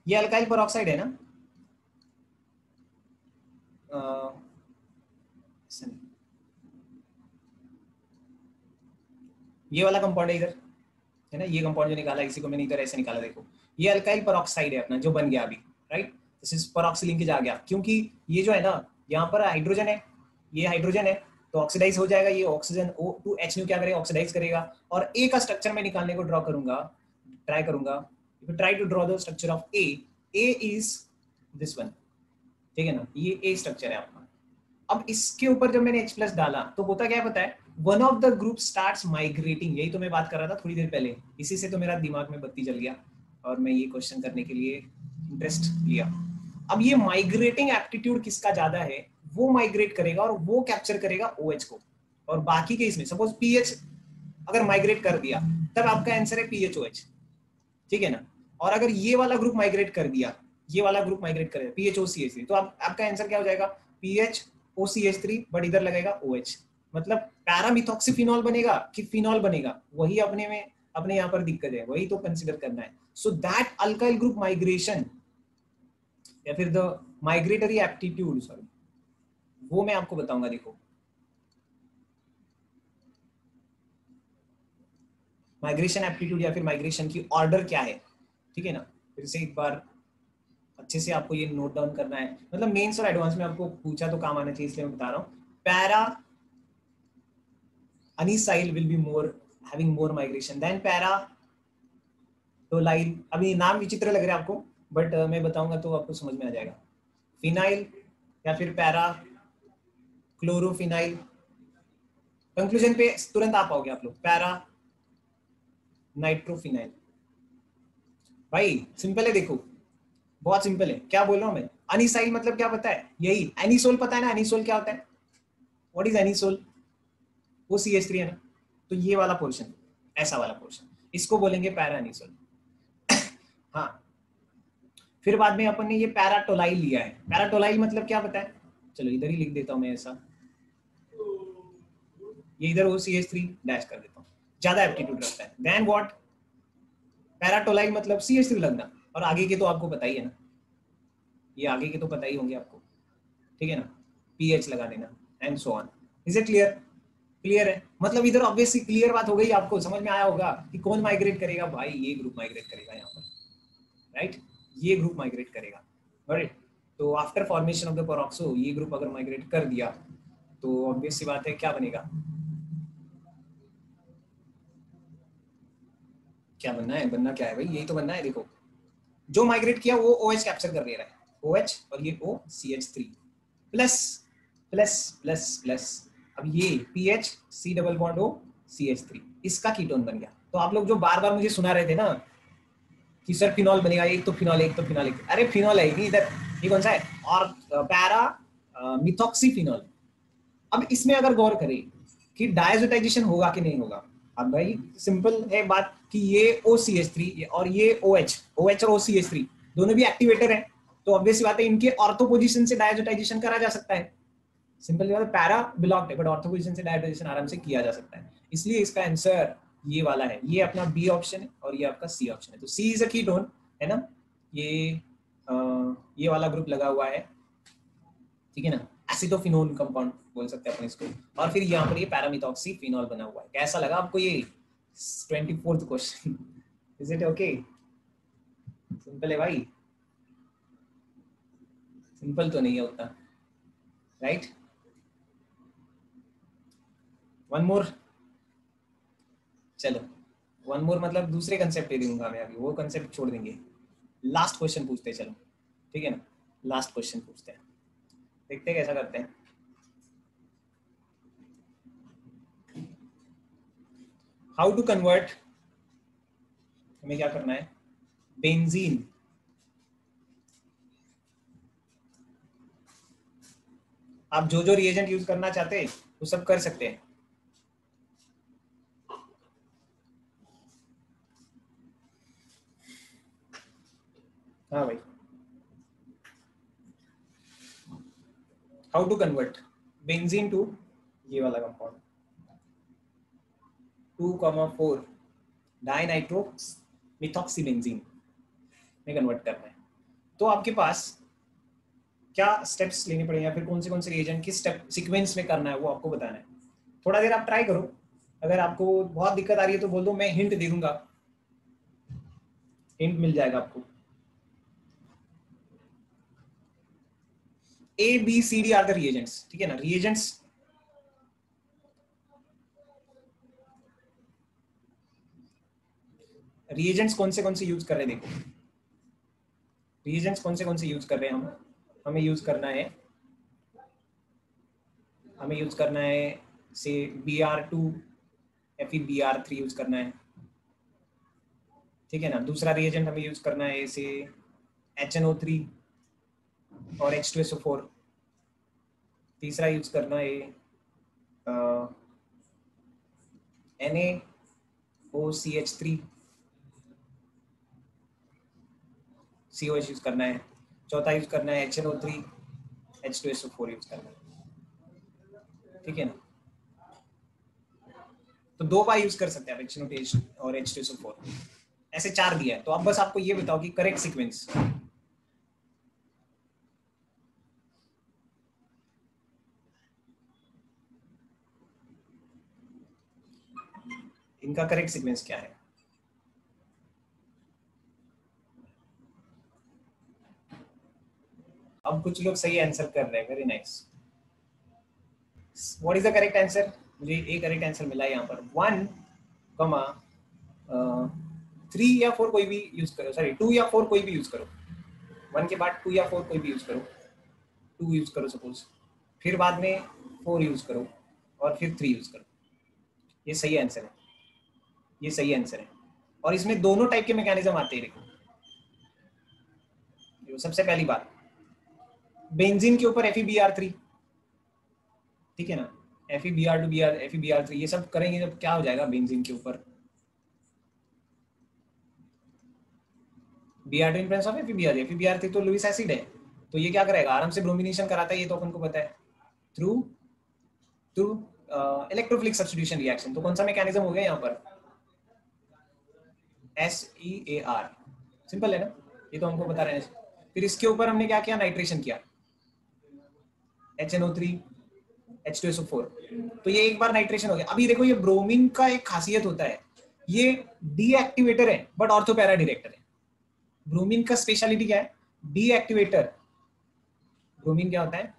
ये अल्काइल पेरोक्साइड है ना, ये वाला कंपाउंड है इधर, है ना। ये कंपाउंड जो निकाला, इसी को मैंने इधर ऐसे निकाला, देखो ये अल्काइल पेरोक्साइड है अपना जो बन गया अभी, right. This is peroxy linkage आ गया, क्योंकि ये जो है ना, यहाँ पर हाइड्रोजन है, ये हाइड्रोजन है, तो ऑक्सीडाइज हो जाएगा। ये ऑक्सीजन O2H क्या करेगा, ऑक्सीडाइज करेगा। और ए का स्ट्रक्चर मैं निकालने को ड्रॉ करूंगा, ट्राई करूंगा। Try to draw the structure of A is this one, ठीक है ना। ये ए स्ट्रक्चर है आपका। अब इसके ऊपर जब मैंने H+ डाला तो होता क्या है पता है, one of the group starts migrating. यही तो मैं बात कर रहा था थोड़ी देर पहले, इसी से तो मेरा दिमाग में बत्ती जल गया और मैं ये क्वेश्चन करने के लिए इंटरेस्ट लिया। अब ये माइग्रेटिंग एप्टीट्यूड किसका ज्यादा है, वो माइग्रेट करेगा और वो कैप्चर करेगा OH को। और बाकी केस में सपोज पीएच अगर माइग्रेट कर दिया, तब आपका आंसर है PHOH, ठीक है ना। और अगर ये वाला ग्रुप माइग्रेट कर दिया, ये वाला ग्रुप माइग्रेट करेगा PHOCH3, तो आपका आंसर क्या हो जाएगा, PHOCH3, बट इधर लगेगा OH। मतलब पैरामिथॉक्सीफिनॉल बनेगा कि फिनॉल बनेगा, वही अपने में अपने यहाँ पर दिक्कत है, वही तो कंसिडर करना है। So that alkyl group migration या फिर द माइग्रेटरी एप्टीट्यूड, सॉरी, वो मैं आपको बताऊंगा। देखो माइग्रेशन एप्टीट्यूड या फिर माइग्रेशन की ऑर्डर क्या है, ठीक है ना। फिर से एक बार अच्छे से आपको ये नोट डाउन करना है, मतलब मेंस और एडवांस में आपको पूछा तो काम आना चाहिए, इसलिए मैं बता रहा हूँ। Para anisyl will be more having more migration than para tolyl. अभी नाम विचित्र लग रहा है आपको, बट मैं बताऊंगा तो आपको समझ में आ जाएगा। फिनाइल या फिर पैरा क्लोरोफिनाइल। कंक्लूजन पे तुरंत आ पाओगे आप लोग, पैरा नाइट्रोफिनाइल। भाई सिंपल है, देखो बहुत सिंपल है। क्या बोल रहा हूँ मैं, अनिसाइल मतलब क्या पता है, यही एनिसोल पता है ना। एनिसोल क्या होता है, व्हाट इज एनिसोल, वो CH3 है ना। तो ये वाला पोर्शन, ऐसा वाला पोर्शन, इसको बोलेंगे पैरा एनिसोल। हाँ, फिर बाद में अपन ने ये पैराटोलाइल लिया है। पैराटोलाइल मतलब क्या पता है, चलो इधर ही लिख देता हूँ मैं ऐसा, ये इधर वो CH3 डैश कर देता हूँ, ज्यादा एप्टीट्यूड रखता है। देन व्हाट, पैराटोलाइल मतलब CH3 लगना। और आगे के तो आपको पता ही है ना, ये आगे के तो पता ही होंगे आपको, ठीक है ना, पीएच लगा देना and so on. Is it clear? Clear है, मतलब इधर ऑब्वियसली क्लियर बात हो गई, आपको समझ में आया होगा कि कौन माइग्रेट करेगा। भाई ये ग्रुप माइग्रेट करेगा यहाँ पर, राइट, ये ग्रुप माइग्रेट करेगा, राइट। तो after formation of the peroxo ये ग्रुप अगर माइग्रेट कर दिया तो ऑब्वियस सी बात है क्या बनेगा, क्या बनना है, बनना क्या है भाई, यही तो बनना है। देखो जो माइग्रेट किया वो OH कैप्चर कर ले रहा है, OH, और ये OCH3 plus plus plus plus, अब ये PH C double bond OCH3 इसका कीटोन बन गया। तो आप लोग जो बार बार मुझे सुना रहे थे ना कि सर फिनॉल बनेगा, एक तो फिनॉल एक तो फिनॉल एक, अरे फिनॉल है ही नहीं इधर, ये कौन सा है, और पैरा मिथॉक्सीफिनॉल। अब इसमें अगर गौर करें कि डायजोटाइजेशन होगा कि नहीं होगा, अब भाई सिंपल है बात कि ये OCH3 और ये OH और OCH3 दोनों भी एक्टिवेटर हैं, तो ऑब्वियस बात है इनके ऑर्थो पोजीशन से डायजोटाइजेशन करा जा सकता है। सिंपल बात है, पैरा ब्लॉक्ड है बट ऑर्थो पोजीशन से डायजोटाइजेशन आराम से किया जा सकता है, इसलिए इसका आंसर ये वाला है, ये अपना बी ऑप्शन है और ये आपका सी ऑप्शन है। तो सी इज अ कीटोन है ना, ये वाला ग्रुप लगा हुआ है, ठीक है ना, एसिटोफिनोन कंपाउंड बोल सकते हैं अपन इसको, और फिर यहाँ पर ये पैरामिथॉक्सीफिनॉल बना हुआ है। कैसा लगा आपको ये 24th question? Is it okay? Simple है भाई, सिंपल तो नहीं है उतना, राइट। वन मोर, चलो वन मोर मतलब दूसरे कंसेप्ट दे दूंगा मैं, अभी वो कंसेप्ट छोड़ देंगे, लास्ट क्वेश्चन पूछते हैं, चलो ठीक है ना, लास्ट क्वेश्चन पूछते हैं, देखते हैं कैसा करते हैं। हाउ टू कन्वर्ट, हमें क्या करना है, बेंजीन आप जो जो रिएजेंट यूज करना चाहते हैं वो सब कर सकते हैं। हाँ भाई, how to convert benzene to ये वाला कंपाउंड 2,4 डाइनाइट्रो मिथॉक्सीबेंजीन में कन्वर्ट करना है। तो आपके पास क्या स्टेप्स लेने पड़ेंगे, फिर कौन से रिएजेंट किस स्टेप सीक्वेंस में करना है वो आपको बताना है। थोड़ा देर आप ट्राई करो, अगर आपको बहुत दिक्कत आ रही है तो बोल दो, मैं हिंट दे दूंगा, हिंट मिल जाएगा आपको। ABCD आर द रिएजेंट्स, ठीक है ना, रिएजेंट्स रिएजेंट्स कौन से यूज कर रहे हैं, देखो रिएजेंट्स कौन से यूज कर रहे हैं हम, हमें यूज करना है से Br2 या फिर Br3 यूज करना है, ठीक है ना। दूसरा रिएजेंट हमें यूज करना है से HNO3 और H2SO4। तीसरा यूज करना है NaOCH3 COH यूज करना है। चौथा यूज करना है HNO3 H2SO4 यूज करना है, ठीक है ना। तो 2 बार यूज कर सकते हैं आप HNO3 और H2SO4, ऐसे 4 दिया है। तो अब बस आपको ये बताओ कि करेक्ट सीक्वेंस, इनका करेक्ट सीक्वेंस क्या है। अब कुछ लोग सही आंसर कर रहे हैं, very nice. What is the correct answer, मुझे एक करेक्ट आंसर मिला है यहाँ पर 1, 3 या 4 कोई भी यूज करो, सॉरी 2 या 4 कोई भी यूज करो, 1 के बाद 2 या 4 कोई भी यूज करो, 2 यूज करो सपोज, फिर बाद में 4 यूज करो और फिर 3 यूज करो, ये सही आंसर है, ये सही आंसर है। और इसमें दोनों टाइप के मैकेनिज्म आते हैं, देखो सबसे पहली बात बेंजीन के ऊपर FeBr3, ठीक है ना, FeBr2 FeBr3 ये सब करेंगे जब क्या हो जाएगा बेंजीन के ऊपर Br2 in presence of FeBr3 तो लुईस एसिड है, तो ये क्या करेगा, आराम से ब्रोमिनेशन कराता है, ये तो अपन को पता है, through through electrophilic substitution reaction. तो कौन सा मैकेनिज्म हो गया यहाँ पर, SEAR, सिंपल है ना, ये तो हमको बता रहे हैं। फिर इसके ऊपर हमने क्या किया, नाइट्रेशन किया, HNO3 H2SO4, तो ये एक बार नाइट्रेशन हो गया। अभी देखो ये ब्रोमीन का एक खासियत होता है, ये डीएक्टिवेटर है बट ऑर्थोपैरा डायरेक्टर है। ब्रोमीन का स्पेशलिटी क्या है, डीएक्टिवेटर। ब्रोमीन क्या होता है,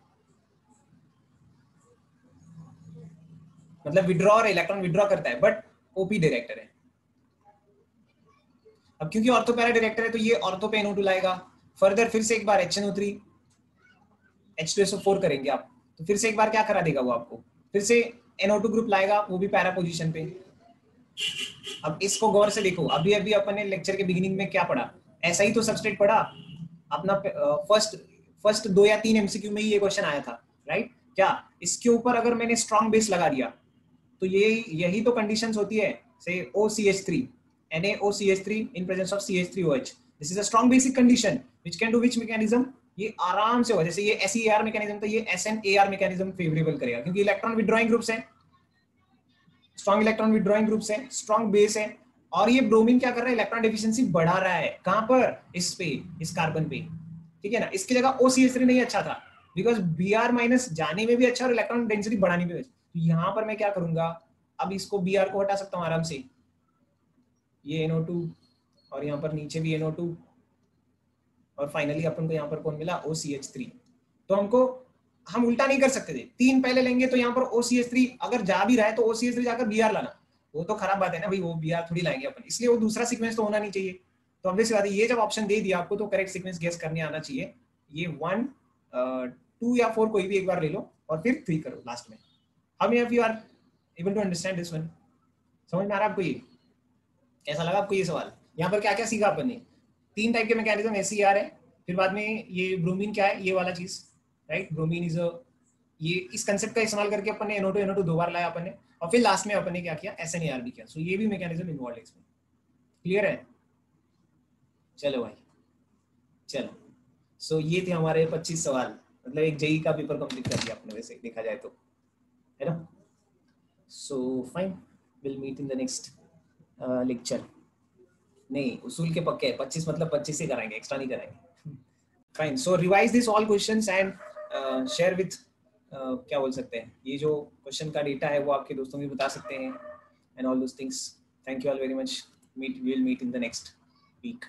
मतलब विड्रॉ, इलेक्ट्रॉन विड्रॉ करता है, बट ओपी डायरेक्टर है। अब क्योंकि ऑर्थोपैरा डायरेक्टर है तो ये ऑर्थो पे NO2 लाएगा, फर्दर फिर से एक बार HNO3 H2SO4 करेंगे आप, तो फिर से एक बार क्या करा देगा वो आपको, फिर से NO2 ग्रुप लाएगा, वो भी पैरा पोजीशन पे। अब इसको गौर से देखो, अभी अभी अपन ने लेक्चर के बिगिनिंग में क्या पढ़ा, ऐसा ही तो सबस्ट्रेट पढ़ा अपना। फर्स्ट 2 या 3 MCQ में ही ये क्वेश्चन आया था, राइट? क्या इसके ऊपर अगर मैंने स्ट्रॉन्ग बेस लगा दिया तो ये यही तो कंडीशंस होती है, से OCH3 NaOCH3 in presence of CH3OH, this is a strong basic condition which can do which mechanism, ये आराम से होगा। जैसे ये SEAR मैकेनिज्म था, ये SNAR मैकेनिज्म फेवरेबल करेगा क्योंकि इलेक्ट्रॉन विड्रॉइंग ग्रुप्स हैं, स्ट्रॉन्ग इलेक्ट्रॉन विड्रॉइंग ग्रुप्स है, स्ट्रॉन्ग बेस है। और ये ब्रोमीन क्या कर रहा है, इलेक्ट्रॉन डेफिशिएंसी बढ़ा रहा है, कहां पर, इस पे, इस कार्बन पे, ठीक है ना। इसकी जगह OCH3 नहीं अच्छा था, बिकॉज Br- जाने में भी अच्छा और इलेक्ट्रॉन डेंसिटी बढ़ाने में भी अच्छा। तो यहाँ पर मैं क्या करूंगा, अब इसको Br को हटा सकता हूँ आराम से, ये NO2 और यहाँ पर नीचे भी NO2, और फाइनली अपन को यहाँ पर कौन मिला, OCH3। तो हमको, हम उल्टा नहीं कर सकते थे, 3 पहले लेंगे तो यहाँ पर OCH3 अगर जा भी रहा है तो OCH3 जाकर Br लाना, वो तो खराब बात है ना भाई, वो Br थोड़ी लाएंगे अपन, इसलिए वो दूसरा सीक्वेंस तो होना नहीं चाहिए। तो ऑब्वियस बात है, ये जब ऑप्शन दे दिया आपको तो करेक्ट सीक्वेंस गेस करने आना चाहिए। ये 1 2 या 4 कोई भी एक बार ले लो और फिर 3 करो लास्ट में। How many of you are able to understand this one? समझ में आ रहा है आपको ये? कैसा लगा आपको ये सवाल? यहाँ पर क्या क्या सीखा अपन ने, 3 टाइप के मैकेनिज्म SER है, फिर बाद में ये ब्रोमीन क्या है, ये वाला चीज, राइट? ब्रोमीन इज अ, ये इस कंसेप्ट का इस्तेमाल करके अपन ने NO2 2 बार लाया अपन ने, और फिर लास्ट में अपन ने क्या किया, SNAR भी किया। सो ये भी मैकेनिज्म इन्वॉल्व है इसमें। क्लियर है? चलो भाई, चलो। सो ये थे हमारे 25 सवाल, मतलब एक JEE का पेपर कंप्लीट कर दिया आपने वैसे देखा जाए तो, है ना? So fine, will meet in the next lecture. नहीं, उसूल के पक्के 25 मतलब 25 ही कराएंगे, एक्स्ट्रा नहीं कराएंगे। Fine, so revise this all questions and share with, क्या बोल सकते हैं, ये जो क्वेश्चन का डेटा है वो आपके दोस्तों को बता सकते हैं and all those things. Thank you all very much, meet, will meet in the next week.